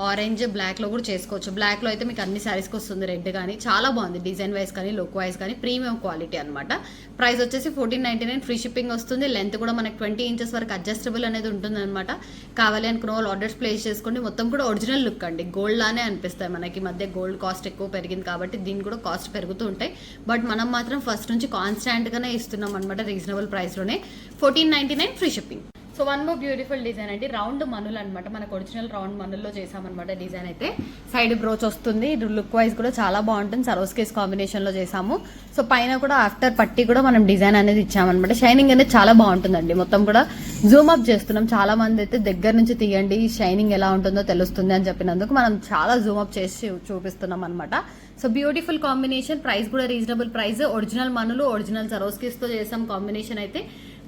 ఆరెంజ్ బ్లాక్లో కూడా చేసుకోవచ్చు. బ్లాక్లో అయితే మీకు అన్ని శారీస్కి వస్తుంది, రెడ్ కానీ చాలా బాగుంది డిజైన్ వైజ్ కానీ లుక్ వైజ్ కానీ ప్రీమియం క్వాలిటీ అనమాట. ప్రైస్ వచ్చేసి 1499, ఫ్రీ షిప్పింగ్ వస్తుంది. లెంత్ కూడా మనకి 20 ఇంచెస్ వరకు అడ్జస్టబుల్ అనేది ఉంటుంది అనమాట. కావాలి అనుకున్న వాళ్ళు ఆర్డర్స్ ప్లేస్ చేసుకోండి. మొత్తం కూడా ఒరిజినల్ లుక్ అండి, గోల్డ్ లానే అనిపిస్తాయి మనకి. మధ్య గోల్డ్ కాస్ట్ ఎక్కువ పెరిగింది కాబట్టి దీని కూడా కాస్ట్ పెరుగుతూ ఉంటాయి. బట్ మనం మాత్రం ఫస్ట్ నుంచి కాన్స్టాంట్గానే ఇస్తున్నాం అనమాట, రీజనబుల్ ప్రైస్లోనే. 1499 free shipping. So one more beautiful design అండి, రౌండ్ మనులు అనమాట. మనకు ఒరిజినల్ రౌండ్ మనుల్లో చేసామన్నమాట డిజైన్ అయితే. సైడ్ బ్రోచ్ వస్తుంది, లుక్ వైజ్ కూడా చాలా బాగుంటుంది. సరోస్కేస్ కాంబినేషన్లో చేసాము. సో పైన కూడా ఆఫ్టర్ పట్టి కూడా మనం డిజైన్ అనేది ఇచ్చామన్నమాట. షైనింగ్ అనేది చాలా బాగుంటుందండి. మొత్తం కూడా జూమ్ అప్ చేస్తున్నాం. చాలా మంది అయితే దగ్గర నుంచి తీయండి షైనింగ్ ఎలా ఉంటుందో తెలుస్తుంది అని చెప్పినందుకు మనం చాలా జూమ్ అప్ చేసి చూపిస్తున్నాం అనమాట. సో బ్యూటిఫుల్ కాంబినేషన్, ప్రైస్ కూడా రీజనబుల్ ప్రైస్. ఒరిజినల్ మనులు ఒరిజినల్ సరోస్కేస్తో చేసాం కాంబినేషన్ అయితే.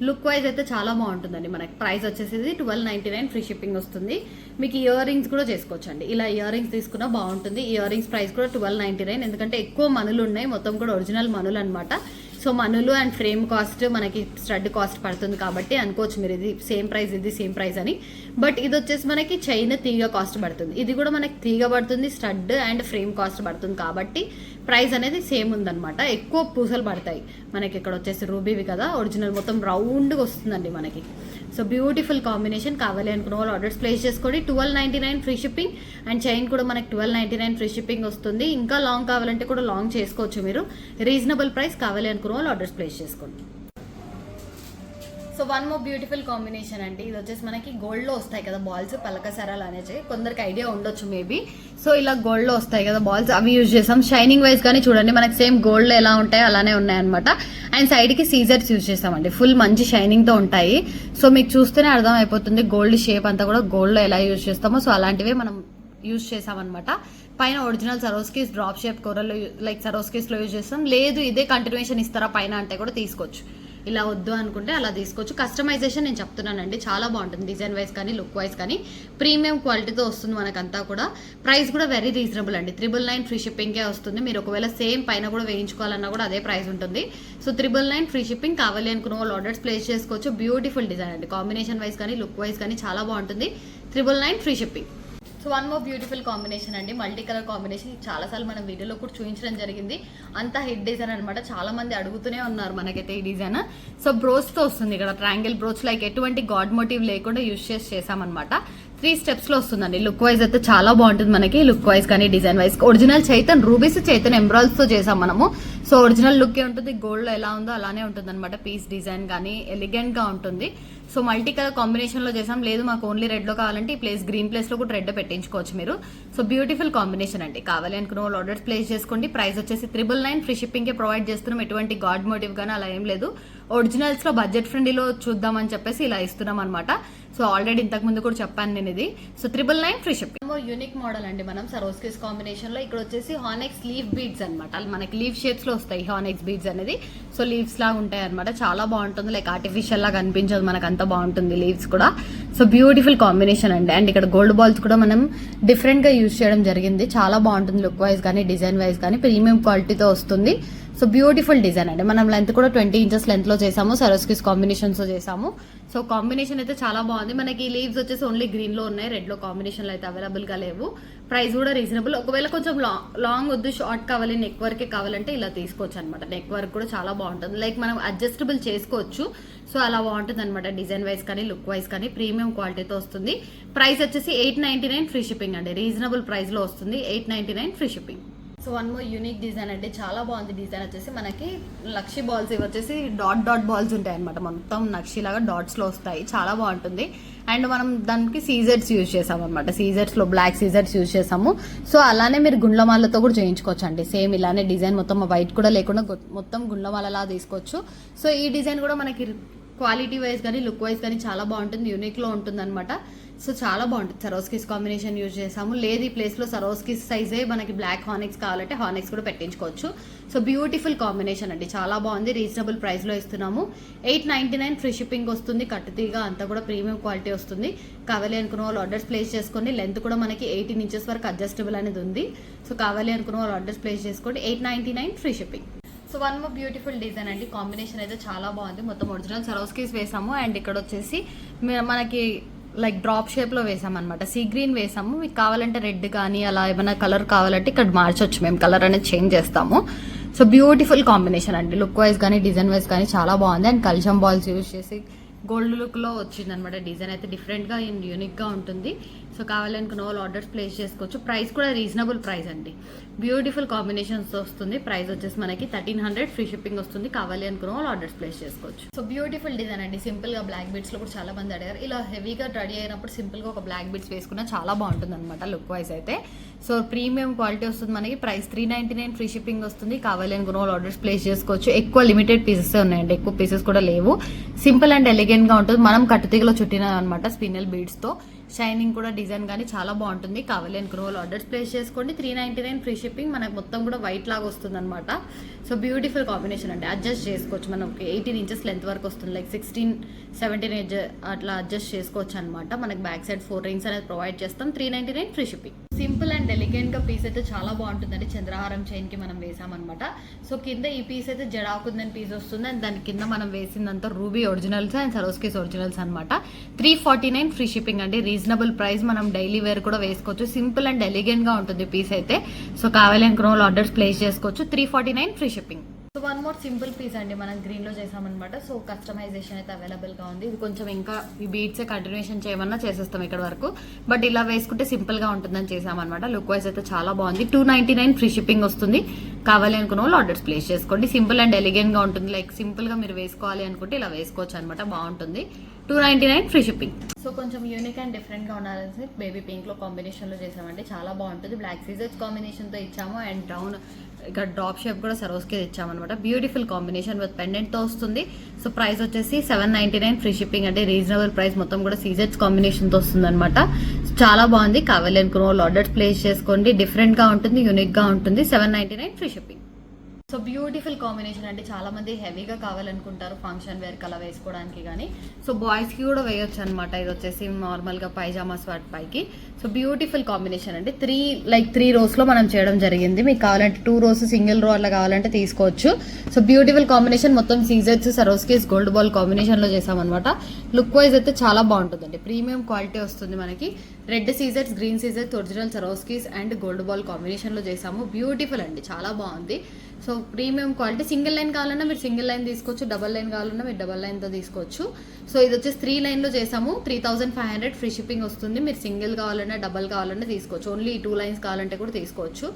లుక్ వైజ్ అయితే చాలా బాగుంటుందండి. మనకి ప్రైస్ వచ్చేసి 1299, ఫ్రీ షిప్పింగ్ వస్తుంది. మీకు ఇయర్ రింగ్స్ కూడా చేసుకోవచ్చండి. ఇలా ఇయర్ రింగ్స్ తీసుకున్నా బాగుంటుంది. ఇయర్ రింగ్స్ ప్రైస్ కూడా 1299, ఎందుకంటే ఎక్కువ మనులు ఉన్నాయి, మొత్తం కూడా ఒరిజినల్ మనులు అనమాట. సో మనులు అండ్ ఫ్రేమ్ కాస్ట్ మనకి స్టడ్ కాస్ట్ పడుతుంది కాబట్టి అనుకోవచ్చు మీరు ఇది సేమ్ ప్రైస్, ఇది సేమ్ ప్రైస్ అని. బట్ ఇది వచ్చేసి మనకి చైన్ తీగ కాస్ట్ పడుతుంది, ఇది కూడా మనకి తీగ పడుతుంది, స్టడ్ అండ్ ఫ్రేమ్ కాస్ట్ పడుతుంది కాబట్టి ప్రైస్ అనేది సేమ్ ఉందన్నమాట. ఎక్కువ పూసలు పడతాయి మనకి. ఇక్కడ వచ్చేసి రూబీవి కదా, ఒరిజినల్ మొత్తం రౌండ్గా వస్తుందండి మనకి. So beautiful combination. కావాలి అనుకున్న వాళ్ళు ఆర్డర్స్ ప్లేస్ చేసుకోండి. 1299 ఫ్రీ షిప్పింగ్ అండ్ చైన్ కూడా మనకి 1299 ఫ్రీ షిప్పింగ్ వస్తుంది. ఇంకా లాంగ్ కావాలంటే కూడా లాంగ్ చేసుకోవచ్చు మీరు. Reasonable price. కావాలి అనుకున్న వాళ్ళు ఆర్డర్స్ ప్లేస్ చేసుకోండి. So one more beautiful combination అండి. ఇది వచ్చేసి మనకి గోల్డ్లో వస్తాయి కదా బాల్స్, పలక సరాలు అనేసి కొందరికి ఐడియా ఉండొచ్చు మేబీ. సో ఇలా గోల్డ్లో వస్తాయి కదా బాల్స్, అవి యూజ్ చేసాం. షైనింగ్ వైజ్ కానీ చూడండి మనకి సేమ్ గోల్డ్లో ఎలా ఉంటాయి అలానే ఉన్నాయన్నమాట. అండ్ సైడ్కి సీజర్స్ యూజ్ చేస్తామండి, ఫుల్ మంచి షైనింగ్తో ఉంటాయి. సో మీకు చూస్తేనే అర్థం అయిపోతుంది గోల్డ్ షేప్ అంతా కూడా గోల్డ్లో ఎలా యూజ్ చేస్తామో. సో అలాంటివే మనం యూజ్ చేసామన్నమాట. పైన ఒరిజినల్ సరోస్కేస్ డ్రాప్ షేప్ కూరల్లో లైక్ సరోస్కేస్లో యూజ్ చేస్తాం. లేదు ఇదే కంటిన్యూషన్ ఇస్తారా పైన అంటే కూడా తీసుకోవచ్చు. ఇలా వద్దు అనుకుంటే అలా తీసుకోవచ్చు. కస్టమైజేషన్ నేను చెప్తున్నానండి, చాలా బాగుంటుంది డిజైన్ వైజ్ కానీ లుక్ వైజ్ కానీ. ప్రీమియం క్వాలిటీతో వస్తుంది మనకంతా కూడా. ప్రైస్ కూడా వెరీ రీజనబుల్ అండి. 999 ఫ్రీ షిప్పింగ్కే వస్తుంది. మీరు ఒకవేళ సేమ్ పైన కూడా వేయించుకోవాలన్నా కూడా అదే ప్రైస్ ఉంటుంది. So 999 free shipping. కావాలి అనుకున్న వాళ్ళు ఆర్డర్స్ ప్లేస్ చేసుకోవచ్చు. బ్యూటిఫుల్ డిజైన్ అండి, కాంబినేషన్ వైజ్ కానీ లుక్ వైజ్ కానీ చాలా బాగుంటుంది. 999 free shipping. So one more beautiful combination అండి, మల్టీ కలర్ కాంబినేషన్. చాలాసార్లు మనం వీడియోలో కూడా చూపించడం జరిగింది. అంతా హిట్ డిజైన్ అనమాట, చాలా మంది అడుగుతూనే ఉన్నారు మనకైతే ఈ డిజైన్. సో బ్రోచ్తో వస్తుంది, ఇక్కడ ట్రయాంగిల్ బ్రోచ్ లైక్ ఎటువంటి గాడ్ మోటివ్ లేకుండా యూజ్ చేసామన్నమాట. 3 స్టెప్స్లో వస్తుందండి. లుక్ వైజ్ అయితే చాలా బాగుంటుంది మనకి, లుక్ వైజ్ కానీ డిజైన్ వైజ్. ఒరిజినల్ చైతన్ రూబీస్, చైతన్ ఎంబ్రాయిడ్స్తో చేసాం మనము. సో ఒరిజినల్ లుక్ ఉంటుంది, గోల్డ్లో ఎలా ఉందో అలానే ఉంటుంది అనమాట. పీస్ డిజైన్ కానీ ఎలిగెంట్గా ఉంటుంది. సో మల్టీ కలర్ కాంబినేషన్లో చేసాం. లేదు మాకు ఓన్లీ రెడ్లో కావాలంటే ఈ ప్లేస్ గ్రీన్ ప్లేస్లో కూడా రెడ్ పెట్టించుకోవచ్చు మీరు. సో బ్యూటిఫుల్ కాంబినేషన్ అండి. కావాలి అనుకున్న వాళ్ళు ఆర్డర్స్ ప్లేస్ చేసుకోండి. ప్రైస్ వచ్చేసి 999 ఫ్రీ షిప్పింగ్కే ప్రొవైడ్ చేస్తున్నాం. ఎటువంటి గాడ్ మోటివ్ కానీ అలా ఏం లేదు. ఒరిజినల్స్లో బడ్జెట్ ఫ్రెండ్లీలో చూద్దామని చెప్పేసి ఇలా ఇస్తున్నాం అనమాట. సో ఆల్రెడీ ఇంతకుముందు కూడా చెప్పాను నేను ఇది. So 999 free shipping. Unique model అండి మనం సరోస్కేస్ కాంబినేషన్లో. ఇక్కడ వచ్చేసి హానెక్స్ లీఫ్ బీడ్స్ అనమాట. మనకి లీఫ్ షేప్స్లో వస్తాయి హానెక్స్ బీడ్స్ అనేది. సో లీవ్స్ లాగా ఉంటాయి అనమాట, చాలా బాగుంటుంది. లైక్ ఆర్టిఫిషియల్ లాగా అనిపించదు మనకు, అంత బాగుంటుంది లీవ్స్ కూడా. సో బ్యూటిఫుల్ కాంబినేషన్ అండి. అండ్ ఇక్కడ గోల్డ్ బాల్స్ కూడా మనం డిఫరెంట్గా యూజ్ చేయడం జరిగింది. చాలా బాగుంటుంది లుక్ వైజ్ కానీ డిజైన్ వైజ్ కానీ, ప్రీమియం క్వాలిటీతో వస్తుంది. సో బ్యూటిఫుల్ డిజైన్ అండి. మనం లెంత్ కూడా 20 ఇంచెస్ లెంత్లో చేసాము, సరోస్కేస్ కాంబినేషన్స్లో చేసాము. సో కాంబినేషన్ అయితే చాలా బాగుంది. మనకి లీవ్స్ వచ్చేసి ఓన్లీ గ్రీన్లో ఉన్నాయి, రెడ్లో కాంబినేషన్లో అయితే అవైలబుల్గా లేవు. ప్రైస్ కూడా రీజనబుల్. ఒకవేళ కొంచెం లాంగ్ వద్దు, షార్ట్ కావాలి, నెక్ వర్కే కావాలంటే ఇలా తీసుకోవచ్చు అనమాట. నెక్ వర్క్ కూడా చాలా బాగుంటుంది, లైక్ మనం అడ్జస్టబుల్ చేసుకోవచ్చు. సో అలా బాగుంటుంది అనమాట, డిజైన్ వైజ్ కానీ లుక్ వైజ్ కానీ ప్రీమియం క్వాలిటీతో వస్తుంది. ప్రైస్ వచ్చేసి 899 ఫ్రీ షిప్పింగ్ అండి. రీజనబుల్ ప్రైస్లో వస్తుంది, 899 free shipping. So one more unique design అంటే చాలా బాగుంది. డిజైన్ వచ్చేసి మనకి లక్షీ బాల్స్, ఇవి వచ్చేసి డాట్ డాట్ బాల్స్ ఉంటాయి అనమాట. మొత్తం నక్షిలాగా డాట్స్లో వస్తాయి, చాలా బాగుంటుంది. అండ్ మనం దానికి సీజర్స్ యూజ్ చేసాము అనమాట. సీజర్స్లో బ్లాక్ సీజర్స్ యూజ్ చేసాము. సో అలానే మీరు గుండ్లమాలతో కూడా చేయించుకోవచ్చు అండి. సేమ్ ఇలానే డిజైన్ మొత్తం వైట్ కూడా లేకుండా మొత్తం గుండ్లమాలలా తీసుకోవచ్చు. సో ఈ డిజైన్ కూడా మనకి క్వాలిటీ వైజ్ కానీ లుక్ వైజ్ కానీ చాలా బాగుంటుంది, యూనిక్లో ఉంటుంది అనమాట. సో చాలా బాగుంటుంది. సరోస్కిస్ కాంబినేషన్ యూజ్ చేసాము. లేదు ఈ ప్లేస్లో సరోస్కిస్ సైజే మనకి బ్లాక్ హానెక్స్ కావాలంటే హానెక్స్ కూడా పెట్టించుకోవచ్చు. సో బ్యూటిఫుల్ కాంబినేషన్ అండి, చాలా బాగుంది. రీజనబుల్ ప్రైస్లో ఇస్తున్నాము. 899 ఫ్రీ షిప్పింగ్ వస్తుంది. కట్టుతీగా అంతా కూడా ప్రీమియం క్వాలిటీ వస్తుంది. కావాలి అనుకున్న వాళ్ళు ఆర్డర్స్ ప్లేస్ చేసుకోండి. లెంత్ కూడా మనకి 18 ఇంచెస్ వరకు అడ్జస్టబుల్ అనేది ఉంది. సో కావాలి అనుకున్న వాళ్ళు ఆర్డర్స్ ప్లేస్ చేసుకోండి. 899 free shipping. So one more beautiful design అండి. కాంబినేషన్ అయితే చాలా బాగుంది. మొత్తం ఒరిజినల్ సరోస్కిస్ వేసాము. అండ్ ఇక్కడ వచ్చేసి మనకి లైక్ డ్రాప్ షేప్లో వేసామన్నమాట. సీ గ్రీన్ వేసాము. మీకు కావాలంటే రెడ్ కానీ అలా ఏమైనా కలర్ కావాలంటే ఇక్కడ మార్చొచ్చు, మేము కలర్ అనేది చేంజ్ చేస్తాము. సో బ్యూటిఫుల్ కాంబినేషన్ అండి, లుక్ వైజ్ కానీ డిజైన్ వైజ్ కానీ చాలా బాగుంది. అండ్ కల్చమ్ బాల్స్ యూజ్ చేసి గోల్డ్ లుక్లో వచ్చింది అనమాట. డిజైన్ అయితే డిఫరెంట్గా అండ్ యూనిక్గా ఉంటుంది. సో కావాలనుకున్న వాళ్ళు ఆర్డర్స్ ప్లేస్ చేసుకోవచ్చు. ప్రైస్ కూడా రీజనబుల్ ప్రైస్ అండి, బ్యూటిఫుల్ కాంబినేషన్స్ వస్తుంది. ప్రైస్ వచ్చేసి మనకి 1300, ఫ్రీ షిప్పింగ్ వస్తుంది. కావాలి అనుకున్న వాళ్ళు ఆర్డర్స్ ప్లేస్ చేసుకోవచ్చు. సో బ్యూటిఫుల్ డిజైన్ అండి, సింపుల్గా బ్లాక్ బీడ్స్లో కూడా చాలా మంది అడిగారు. ఇలా హెవీగా రెడీ అయినప్పుడు సింపుల్గా ఒక బ్లాక్ బీడ్స్ వేసుకున్నా చాలా బాగుంటుంది అనమాట లుక్ వైజ్ అయితే. సో ప్రీమియం క్వాలిటీ వస్తుంది మనకి. ప్రైస్ 399, ఫ్రీ షిప్పింగ్ వస్తుంది. కావాలి అనుకున్న వాళ్ళు ఆర్డర్స్ ప్లేస్ చేసుకోవచ్చు. ఎక్కువ లిమిటెడ్ పీసెస్ ఉన్నాయండి, ఎక్కువ పీసెస్ కూడా లేవు. సింపుల్ అండ్ ఎలిగెంట్ గా ఉంటుంది. మనం కట్టుతీగలో చుట్టిన అనమాట స్పిన్నల్ బీడ్స్ తో. షైనింగ్ కూడా డిజైన్ కానీ చాలా బాగుంటుంది. కావాలి అనుకున్న వాళ్ళు ఆర్డర్స్ ప్లేస్ చేసుకోండి. 399, ఫ్రీ షిప్పింగ్. మనకు మొత్తం కూడా వైట్ లాగా వస్తుంది అనమాట. సో బ్యూటిఫుల్ కాంబినేషన్ అండి, అడ్జస్ట్ చేసుకోవచ్చు. మనం 18 ఇంచెస్ లెంత్ వరకు వస్తుంది, లైక్ 16, 17 ఇంచ్ అట్లా అడ్జస్ట్ చేసుకోవచ్చు అనమాట. మనకి బ్యాక్ సైడ్ 4 రింగ్స్ అనేది ప్రొవైడ్ చేస్తాం. 399, free shipping. Simple and elegant గా పీస్ అయితే చాలా బాగుంటుందండి. చంద్రహారం చైన్ కి మనం వేసామన్నమాట. సో కింద ఈ పీస్ అయితే జడాకుందని పీస్ వస్తుంది. అండ్ దాని కింద మనం వేసిందంతా రూబీ ఒరిజినల్స్ అండ్ సరోస్కేస్ ఒరిజినల్స్ అనమాట. 349, ఫ్రీ షిప్పింగ్ అండి, రీజనబుల్ ప్రైస్. మనం డైలీ వేర్ కూడా వేసుకోవచ్చు. సింపుల్ అండ్ ఎలిగెంట్ గా ఉంటుంది పీస్ అయితే. సో కావాలి అనుకున్న వాళ్ళు ఆర్డర్స్ ప్లేస్ చేసుకోవచ్చు. 349, free shipping. So one more simple piece అండి, మనం గ్రీన్ లో చేసామన్నమాట. సో కస్టమైజేషన్ అయితే అవైలబుల్ గా ఉంది. ఇది కొంచెం ఇంకా ఈ బీడ్స్ కంటిన్యూషన్ చేయమన్నా చేసేస్తాం ఇక్కడ వరకు, బట్ ఇలా వేసుకుంటే సింపుల్ గా ఉంటుందని చేసామన్నమాట. లుక్ వైజ్ అయితే చాలా బాగుంది. 299, ఫ్రీ షిప్పింగ్ వస్తుంది. కావాలి అనుకున్న వాళ్ళు ఆర్డర్స్ ప్లేస్ చేసుకోండి. సింపుల్ అండ్ ఎలిగెంట్ గా ఉంటుంది. లైక్ సింపుల్ గా మీరు వేసుకోవాలి అనుకుంటే ఇలా వేసుకోవచ్చు అనమాట, బాగుంటుంది. 299, ఫ్రీ షిప్పింగ్. సో కొంచెం యూనిక్ అండ్ డిఫరెంట్ గా ఉండాలని బేబీ పింక్ లో కాంబినేషన్ లో చేసామంటే చాలా బాగుంటుంది. బ్లాక్ సీజర్స్ కాంబినేషన్ తో ఇచ్చాము. అండ్ బ్రౌన్ ఇక్కడ డ్రాప్ షేప్ కూడా సరోస్కే ఇచ్చామన్నమాట. బ్యూటిఫుల్ కాంబినేషన్ విత్ పెండెంట్ తో వస్తుంది. సో ప్రైస్ వచ్చేసి 799, ఫ్రీ షిప్పింగ్ అంటే రీజనబుల్ ప్రైస్. మొత్తం కూడా సీజర్స్ కాంబినేషన్ తో వస్తుంది అనమాట. చాలా బాగుంది. కావాలి అనుకున్న వాళ్ళు ఆర్డర్స్ ప్లేస్ చేసుకోండి. డిఫరెంట్ గా ఉంటుంది, యూనిక్ గా ఉంటుంది. 799, free shipping. So beautiful combination అంటే చాలా మంది హెవీగా కావాలనుకుంటారు ఫంక్షన్ వేర్ కలా వేసుకోవడానికి కానీ. సో బాయ్స్ కి కూడా వేయొచ్చు అనమాట. ఇది వచ్చేసి నార్మల్ గా పైజామాస్ వాటి పైకి. సో బ్యూటిఫుల్ కాంబినేషన్ అండి. 3 రోస్ లో మనం చేయడం జరిగింది. మీకు కావాలంటే 2 రోస్ సింగిల్ రో అలా కావాలంటే తీసుకోవచ్చు. సో బ్యూటిఫుల్ కాంబినేషన్, మొత్తం సీజర్స్ సరోస్కీస్ గోల్డ్ బాల్ కాంబినేషన్ లో చేసామన్నమాట. లుక్ వైజ్ అయితే చాలా బాగుంటుందండి, ప్రీమియం క్వాలిటీ వస్తుంది మనకి. Red scissors, green scissors, original Swarovskis and gold ball combination లో చేసాము. బ్యూటిఫుల్ అండి, చాలా బాగుంది. So premium quality. Single line కావాలన్నా మీరు సింగిల్ లైన్ తీసుకోవచ్చు, డబల్ లైన్ కావాలన్నా మీరు డబల్ లైన్ తో తీసుకోవచ్చు. సో ఇది వచ్చేసి 3 లైన్ లో చేసాము. 3500, ఫ్రీ షిప్పింగ్ వస్తుంది. మీరు సింగిల్ కావాలన్నా డబల్ కావాలన్నా తీసుకోవచ్చు. ఓన్లీ 2 లైన్స్ కావాలంటే కూడా తీసుకోవచ్చు.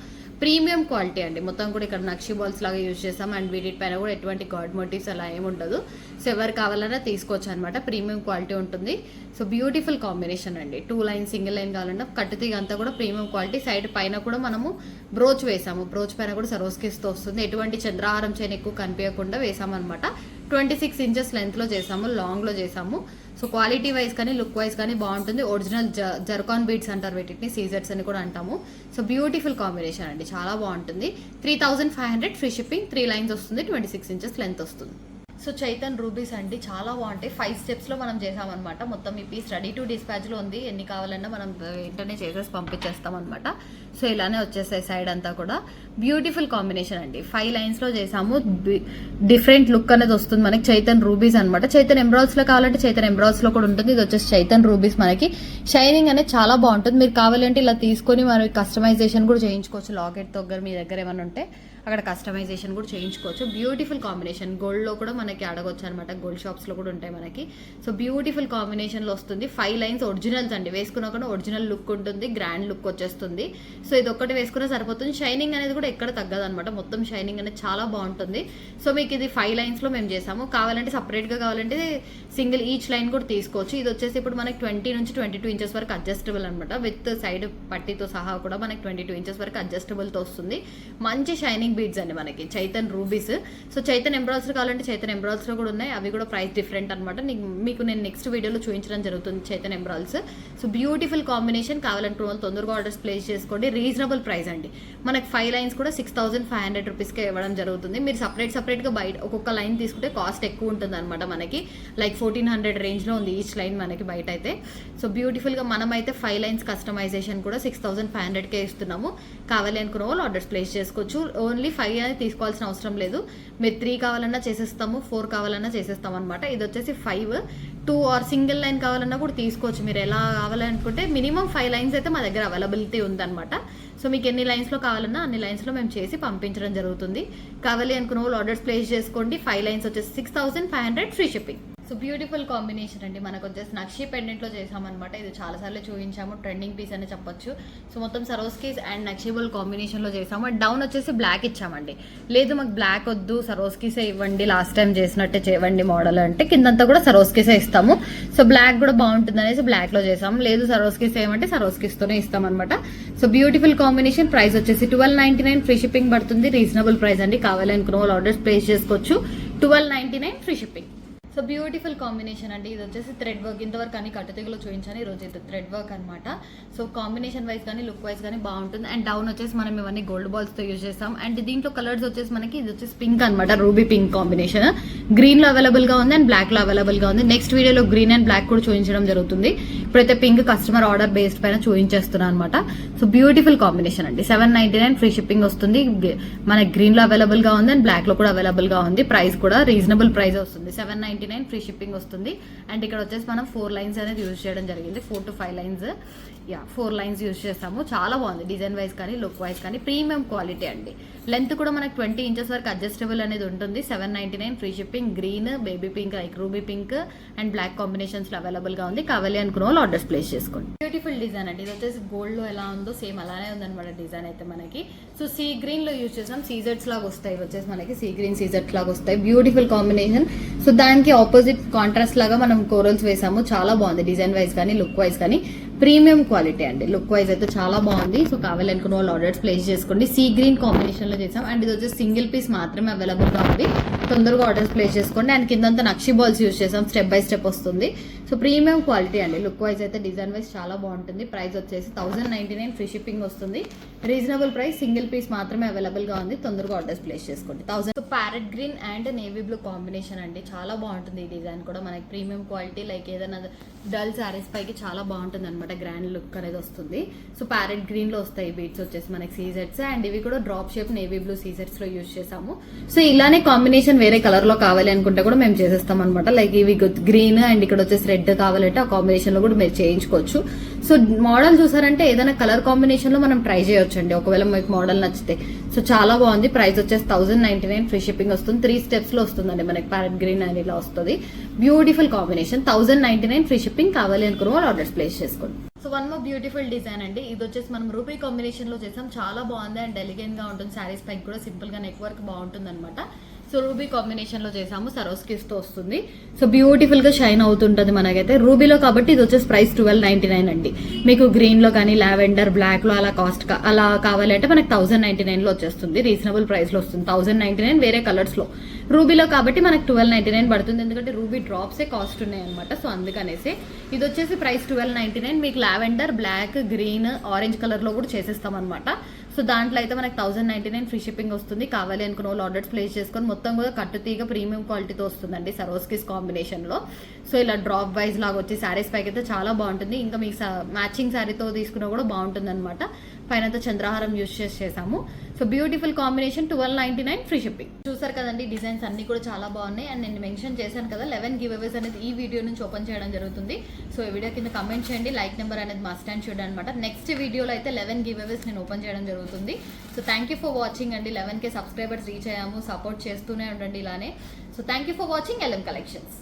ప్రీమియం క్వాలిటీ అండి. మొత్తం కూడా ఇక్కడ నక్షి బాల్స్ లాగా యూజ్ చేసాం. అండ్ వీటి పైన కూడా ఎటువంటి గాడ్ మోటివ్స్ అలా ఏమి ఉండదు. సో ఎవరు కావాలన్నా తీసుకోవచ్చు అనమాట. ప్రీమియం క్వాలిటీ ఉంటుంది. సో బ్యూటిఫుల్ కాంబినేషన్ అండి. 2 లైన్ సింగిల్ లైన్ కావాలన్నా కట్టుతీగ అంతా కూడా ప్రీమియం క్వాలిటీ. సైడ్ పైన కూడా మనము బ్రోచ్ వేసాము. బ్రోచ్ పైన కూడా సరోస్కిస్ తో వస్తుంది. ఎటువంటి చంద్రహారం చైన్ ఎక్కువ కనిపించకుండా వేసామన్నమాట. 26 ఇంచెస్ లెంత్ లో చేసాము, లాంగ్ లో చేసాము. సో క్వాలిటీ వైజ్ కానీ లుక్ వైజ్ కానీ బాగుంటుంది. ఒరిజినల్ జర్కాన్ బీడ్స్ అంటారు వీటిని, సీజర్స్ అని కూడా అంటాము. సో బ్యూటిఫుల్ కాంబినేషన్ అండి, చాలా బాగుంటుంది. 3500, ఫ్రీ షిప్పింగ్. 3 లైన్స్ వస్తుంది, 26 ఇంచెస్ లెంత్ వస్తుంది. సో చైతన్ రూబీస్ అండి, చాలా బాగుంటాయి. 5 స్టెప్స్ లో మనం చేసామన్నమాట. మొత్తం ఈ పీస్ రెడీ టు డిస్పాచ్ లో ఉంది. ఎన్ని కావాలన్నా మనం వెంటనే చేసేసి పంపించేస్తాం అనమాట. సో ఇలానే వచ్చేసాయి సైడ్ అంతా కూడా. బ్యూటిఫుల్ కాంబినేషన్ అండి. 5 లైన్స్ లో చేసాము. డిఫరెంట్ లుక్ అనేది వస్తుంది మనకి. చైతన్ రూబీస్ అనమాట. చైతన్ ఎంబ్రాయిడ్స్ లో కావాలంటే చైతన్ ఎంబ్రాయిడ్స్ లో కూడా ఉంటుంది. ఇది వచ్చేసి చైతన్ రూబీస్. మనకి షైనింగ్ అనేది చాలా బాగుంటుంది. మీరు కావాలంటే ఇలా తీసుకొని మరి కస్టమైజేషన్ కూడా చేయించుకోవచ్చు. లాకెట్ దగ్గర మీ దగ్గర ఏమైనా ఉంటే అక్కడ కస్టమైజేషన్ కూడా చేయించుకోవచ్చు. Beautiful combination. గోల్డ్ లో కూడా మనకి అడగొచ్చు అనమాట. గోల్డ్ షాప్స్ లో కూడా ఉంటాయి మనకి. సో బ్యూటిఫుల్ కాంబినేషన్ లో వస్తుంది. 5 లైన్స్ ఒరిజినల్స్ అండి. వేసుకున్నా ఒరిజినల్ లుక్ ఉంటుంది, గ్రాండ్ లుక్ వచ్చేస్తుంది. సో ఇది ఒక్కటి వేసుకున్నా సరిపోతుంది. షైనింగ్ అనేది కూడా ఎక్కడ తగ్గదు అనమాట. మొత్తం షైనింగ్ అనేది చాలా బాగుంటుంది. సో మీకు ఇది 5 లైన్స్ లో మేము చేసాము. కావాలంటే సపరేట్ గా కావాలంటే సింగిల్ ఈచ్ లైన్ కూడా తీసుకోవచ్చు. ఇది వచ్చేసి ఇప్పుడు మనకి 20 నుంచి 22 ఇంచెస్ వరకు అడ్జస్టబుల్ అనమాట. విత్ సైడ్ పట్టీతో సహా కూడా మనకి 22 ఇంచెస్ వరకు అడ్జస్టబుల్ తో వస్తుంది. మంచి షైనింగ్ బీడ్స్ అండి మనకి. చైతన్ రూబీస్. సో చైతన్ ఎంబ్రాయిడ్స్ కావాలంటే చైతన్ ఎంబ్రాయిడ్స్ లో కూడా ఉన్నాయి. అవి కూడా ప్రైస్ డిఫరెంట్ అనమాట. మీకు నేను నెక్స్ట్ వీడియోలో చూపించడం జరుగుతుంది Chaitan embroids. So beautiful combination. కావాలంటే వాళ్ళు తొందరగా ఆర్డర్స్ ప్లేస్ చేసుకోండి. రీజనబుల్ ప్రైస్ అండి. మనకి 5 లైన్స్ కూడా 6500 రూపీస్కే ఇవ్వడం జరుగుతుంది. మీరు సపరేట్ గా బయట ఒక్కొక్క లైన్ తీసుకుంటే కాస్ట్ ఎక్కువ ఉంటుంది అనమాట మనకి. లైక్ 1400 రేంజ్ లో ఉంది ఈచ్ లైన్ మనకి బయట అయితే. సో బ్యూటిఫుల్ గా మనమైతే 5 లైన్స్ కస్టమైజేషన్ కూడా 6500కే ఇస్తున్నాము. కావాలి అనుకున్న వాళ్ళు ఆర్డర్స్ ప్లేస్ చేసుకోవచ్చు. ఓన్లీ 5 అనేది తీసుకోవాల్సిన అవసరం లేదు. మీరు 3 కావాలన్నా చేసేస్తాము, 4 కావాలన్నా చేసేస్తాం అనమాట. ఇది వచ్చేసి 5. 2 ఆర్ సింగిల్ లైన్ కావాలన్నా కూడా తీసుకోవచ్చు. మీరు ఎలా కావాలనుకుంటే మినిమం 5 లైన్స్ అయితే మా దగ్గర అవైలబిలిటీ ఉందన్నమాట. సో మీకు ఎన్ని లైన్స్లో కావాలన్నా అన్ని లైన్స్లో మేము చేసి పంపించడం జరుగుతుంది. కావాలి అనుకున్న వాళ్ళు ఆర్డర్స్ ప్లేస్ చేసుకోండి. 5 లైన్స్ వచ్చేసి 6500 free shipping. So beautiful combination అండి. మనకు వచ్చేసి నక్షి పెండెంట్లో చేసామన్నమాట. ఇది చాలాసార్లు చూపించాము, ట్రెండింగ్ పీస్ అని చెప్పొచ్చు. సో మొత్తం సరోస్కీస్ అండ్ నక్షిబుల్ కాంబినేషన్లో చేసాము. డౌన్ వచ్చేసి బ్లాక్ ఇచ్చామండి. లేదు మాకు బ్లాక్ వద్దు, సరోస్కీసే ఇవ్వండి, లాస్ట్ టైం చేసినట్టే చేయండి మోడల్ అంటే కిందంతా కూడా సరోస్కీసే ఇస్తాము. సో బ్లాక్ కూడా బాగుంటుంది అనేసి బ్లాక్లో చేసాము. లేదు సరోస్కీస్ ఏమంటే సరోస్కీస్తోనే ఇస్తామన్నమాట. So beautiful combination. ప్రైస్ వచ్చేసి 1299 ఫ్రీ షిప్పింగ్ పడుతుంది. రీజనబుల్ ప్రైస్ అండి. కావాలి అనుకున్న వాళ్ళు ఆర్డర్స్ ప్లేస్ చేసుకోవచ్చు. 1299 free shipping. So beautiful combination అండి. ఇది వచ్చేసి థ్రెడ్ వర్క్. ఇంతవరకు అన్ని కట్టుతీగలో చూపించాను, ఈ రోజు ఇది థ్రెడ్ వర్క్ అనమాట. సో కాంబినేషన్ వైజ్ కానీ లుక్ వైజ్ కానీ బాగుంటుంది. అండ్ డౌన్ వచ్చేసి మనం ఇవన్నీ గోల్డ్ బాల్స్తో యూజ్ చేస్తాం. అండ్ దీంట్లో కలర్స్ వచ్చేసి మనకి ఇది వచ్చేసి పింక్ అనమాట, రూబీ పింక్ కాంబినేషన్. గ్రీన్లో అవైలబుల్గా ఉంది అండ్ బ్లాక్లో అవైలబుల్గా ఉంది. నెక్స్ట్ వీడియోలో గ్రీన్ అండ్ బ్లాక్ కూడా చూపించడం జరుగుతుంది. ఇప్పుడైతే పింక్ కస్టమర్ ఆర్డర్ బేస్డ్ పైన చూపించేస్తున్నాను అనమాట. సో బ్యూటిఫుల్ కాంబినేషన్ అండి. 799 ఫ్రీ షిప్పింగ్ వస్తుంది. మనకి గ్రీన్లో అవైలబుల్గా ఉంది అండ్ బ్లాక్లో కూడా అవైలబుల్గా ఉంది. ప్రైస్ కూడా రీజనబుల్ ప్రైస్ వస్తుంది. 799 ఫ్రీ షిప్పింగ్ వస్తుంది. అండ్ ఇక్కడ వచ్చేసి మనం 4 లైన్స్ అనేది యూజ్ చేయడం జరిగింది. 4 to 5 లైన్స్, 4 లైన్స్ యూజ్ చేస్తాము. చాలా బాగుంది డిజైన్ వైజ్ కానీ లుక్ వైజ్ కానీ. ప్రీమియం క్వాలిటీ అండి. లెంత్ కూడా మనకి 20 ఇంచెస్ వరకు అడ్జస్టబుల్ అనేది ఉంటుంది. 799 free shipping. Green, baby pink, like ruby pink and black combinations లో అవైలబుల్ గా ఉంది. కావాలి అనుకున్న వాళ్ళు ఆర్డర్స్ ప్లేస్ చేసుకోండి. బ్యూటిఫుల్ డిజైన్ అండి. ఇది వచ్చేసి గోల్డ్ లో ఎలా ఉందో సేమ్ అలానే ఉందన్నమాట డిజైన్ అయితే మనకి. సో సీ గ్రీన్ లో యూజ్ చేసాం. సీజెట్స్ లాగా వస్తాయి వచ్చేసి మనకి, సీ గ్రీన్ సీజెట్స్ లాగా వస్తాయి. Beautiful combination. సో దానికి ఆపోజిట్ కాంట్రాస్ట్ లాగా మనం కోరల్స్ వేసాము. చాలా బాగుంది డిజైన్ వైజ్ కానీ లుక్ వైజ్ కానీ. ప్రీమియం క్వాలిటీ అండి. లుక్ వైజ్ అయితే చాలా బాగుంది. సో కావాలి అనుకున్న వాళ్ళు ఆర్డర్స్ ప్లేస్ చేసుకోండి. సీ గ్రీన్ కాంబినేషన్ లో చేసాం. అండ్ ఇది వచ్చేసి సింగిల్ పీస్ మాత్రమే అవైలబుల్ గా ఉంది. తొందరగా ఆర్డర్స్ ప్లేస్ చేసుకోండి. అండ్ కిందంతా నక్షి బాల్స్ యూజ్ చేసాం. స్టెప్ బై స్టెప్ వస్తుంది. సో ప్రీమియం క్వాలిటీ అండి. లుక్ వైజ్ అయితే డిజైన్ వైజ్ చాలా బాగుంటుంది. ప్రైస్ వచ్చేసి 1099 ఫ్రీ షిప్పింగ్ వస్తుంది. Reasonable price. సింగిల్ పీస్ మాత్రమే అవైలబుల్ గా ఉంది. తొందరగా ఆర్డర్స్ ప్లేస్ చేసుకోండి. 1000. Parrot green and navy blue combination అండి. చాలా బాగుంటుంది ఈ డిజైన్ కూడా. మనకి ప్రీమియం క్వాలిటీ, లైక్ ఏదైనా డల్ శారీస్ పైకి చాలా బాగుంటుంది అనమాట. గ్రాండ్ లుక్ అనేది వస్తుంది. సో ప్యారెట్ గ్రీన్ లో వస్తాయి బీట్స్ వచ్చేసి మనకి సీజెట్స్. అండ్ ఇవి కూడా డ్రాప్ షేప్ నేవీ బ్లూ సీజెట్స్ లో యూజ్ చేసాము. సో ఇలానే కాంబినేషన్ వేరే కలర్ లో కావాలి అనుకుంటే కూడా మేము చేసేస్తాం అనమాట. లైక్ ఇవి గ్రీన్ అండ్ ఇక్కడ వచ్చేసి రెడ్ కావాలంటే ఆ కాంబినేషన్ లో కూడా మీరు చేయించుకోవచ్చు. సో మోడల్ చూసారంటే ఏదైనా కలర్ కాంబినేషన్ లో మనం ట్రై చేయొచ్చు అండి, ఒకవేళ మీకు మోడల్ నచ్చితే. సో చాలా బాగుంది. ప్రైస్ వచ్చేసి 1099 ఫ్రీ షిప్పింగ్ వస్తుంది. 3 స్టెప్స్ లో వస్తుందండి మనకి. ప్యారెట్ గ్రీన్ అని ఇలా వస్తుంది. Beautiful combination. 1099 free shipping. కావాలి అనుకున్న వాళ్ళు ఆర్డర్స్ ప్లేస్ చేసుకోండి. So one more beautiful design అండి. ఇది వచ్చేసి మనం రూబీ కాంబినేషన్ లో చేసాం. చాలా బాగుంది అండ్ ఎలిగెంట్ గా ఉంటుంది. శారీస్ పైకి కూడా సింపుల్ గా నెక్ వర్క్ బాగుంటుంది అనమాట. సో రూబీ కాంబినేషన్ లో చేసాము. సరోస్కిస్ తో వస్తుంది. సో బ్యూటిఫుల్ గా షైన్ అవుతుంటది మనకైతే. రూబీలో కాబట్టి ఇది వచ్చేసి ప్రైస్ 1299 అండి. మీకు గ్రీన్ లో కానీ లావెండర్, బ్లాక్ లో అలా కాస్ట్ అలా కావాలి అంటే మనకి 1099 లో వచ్చేస్తుంది. రీజనబుల్ ప్రైస్ లో వస్తుంది. 1099 వేరే కలర్స్ లో. రూబీలో కాబట్టి మనకి 1299 పడుతుంది. ఎందుకంటే రూబీ డ్రాప్సే కాస్ట్ ఉన్నాయి అనమాట. సో అందుకనేసి ఇది వచ్చేసి ప్రైస్ 1299. మీకు lavender, black, green, orange colour లో కూడా చేసేస్తాం అనమాట. సో దాంట్లో అయితే మనకి 1099 ఫ్రీ షిప్పింగ్ వస్తుంది. కావాలి అనుకున్న వాళ్ళు ఆర్డర్స్ ప్లేస్ చేసుకొని మొత్తం కూడా కట్టుతీగ ప్రీమియం క్వాలిటీతో వస్తుందండి సరోస్కిస్ కాంబినేషన్ లో. సో ఇలా డ్రాప్ వైజ్ లాగా వచ్చి శారీస్ పైకి అయితే చాలా బాగుంటుంది. ఇంకా మీకు మ్యాచింగ్ శారీతో తీసుకున్నా కూడా బాగుంటుంది అనమాట. పైన చంద్రహారం యూజ్ చేసాము. So beautiful combination. 1299 free shipping. చూసారు కదండి, డిజైన్స్ అన్ని కూడా చాలా బాగున్నాయి. అండ్ నేను మెన్షన్ చేశాను కదా 11 గివ్ అవేస్ అనేది ఈ వీడియో నుంచి ఓపెన్ చేయడం జరుగుతుంది. సో ఈ వీడియో కింద కమెంట్ చేయండి. లైక్ నెంబర్ అనేది మస్ట్ అండ్ షుడ్ అనమాట. నెక్స్ట్ వీడియోలో అయితే 11 గివ్ అవేస్ నేను ఓపెన్ చేయడం జరుగుతుంది. So thank you for watching అండి. 11K సబ్స్క్రైబర్స్ రీచ్ అయ్యాము. సపోర్ట్ చేస్తూనే ఉండండి ఇలానే. So thank you for watching LM collections.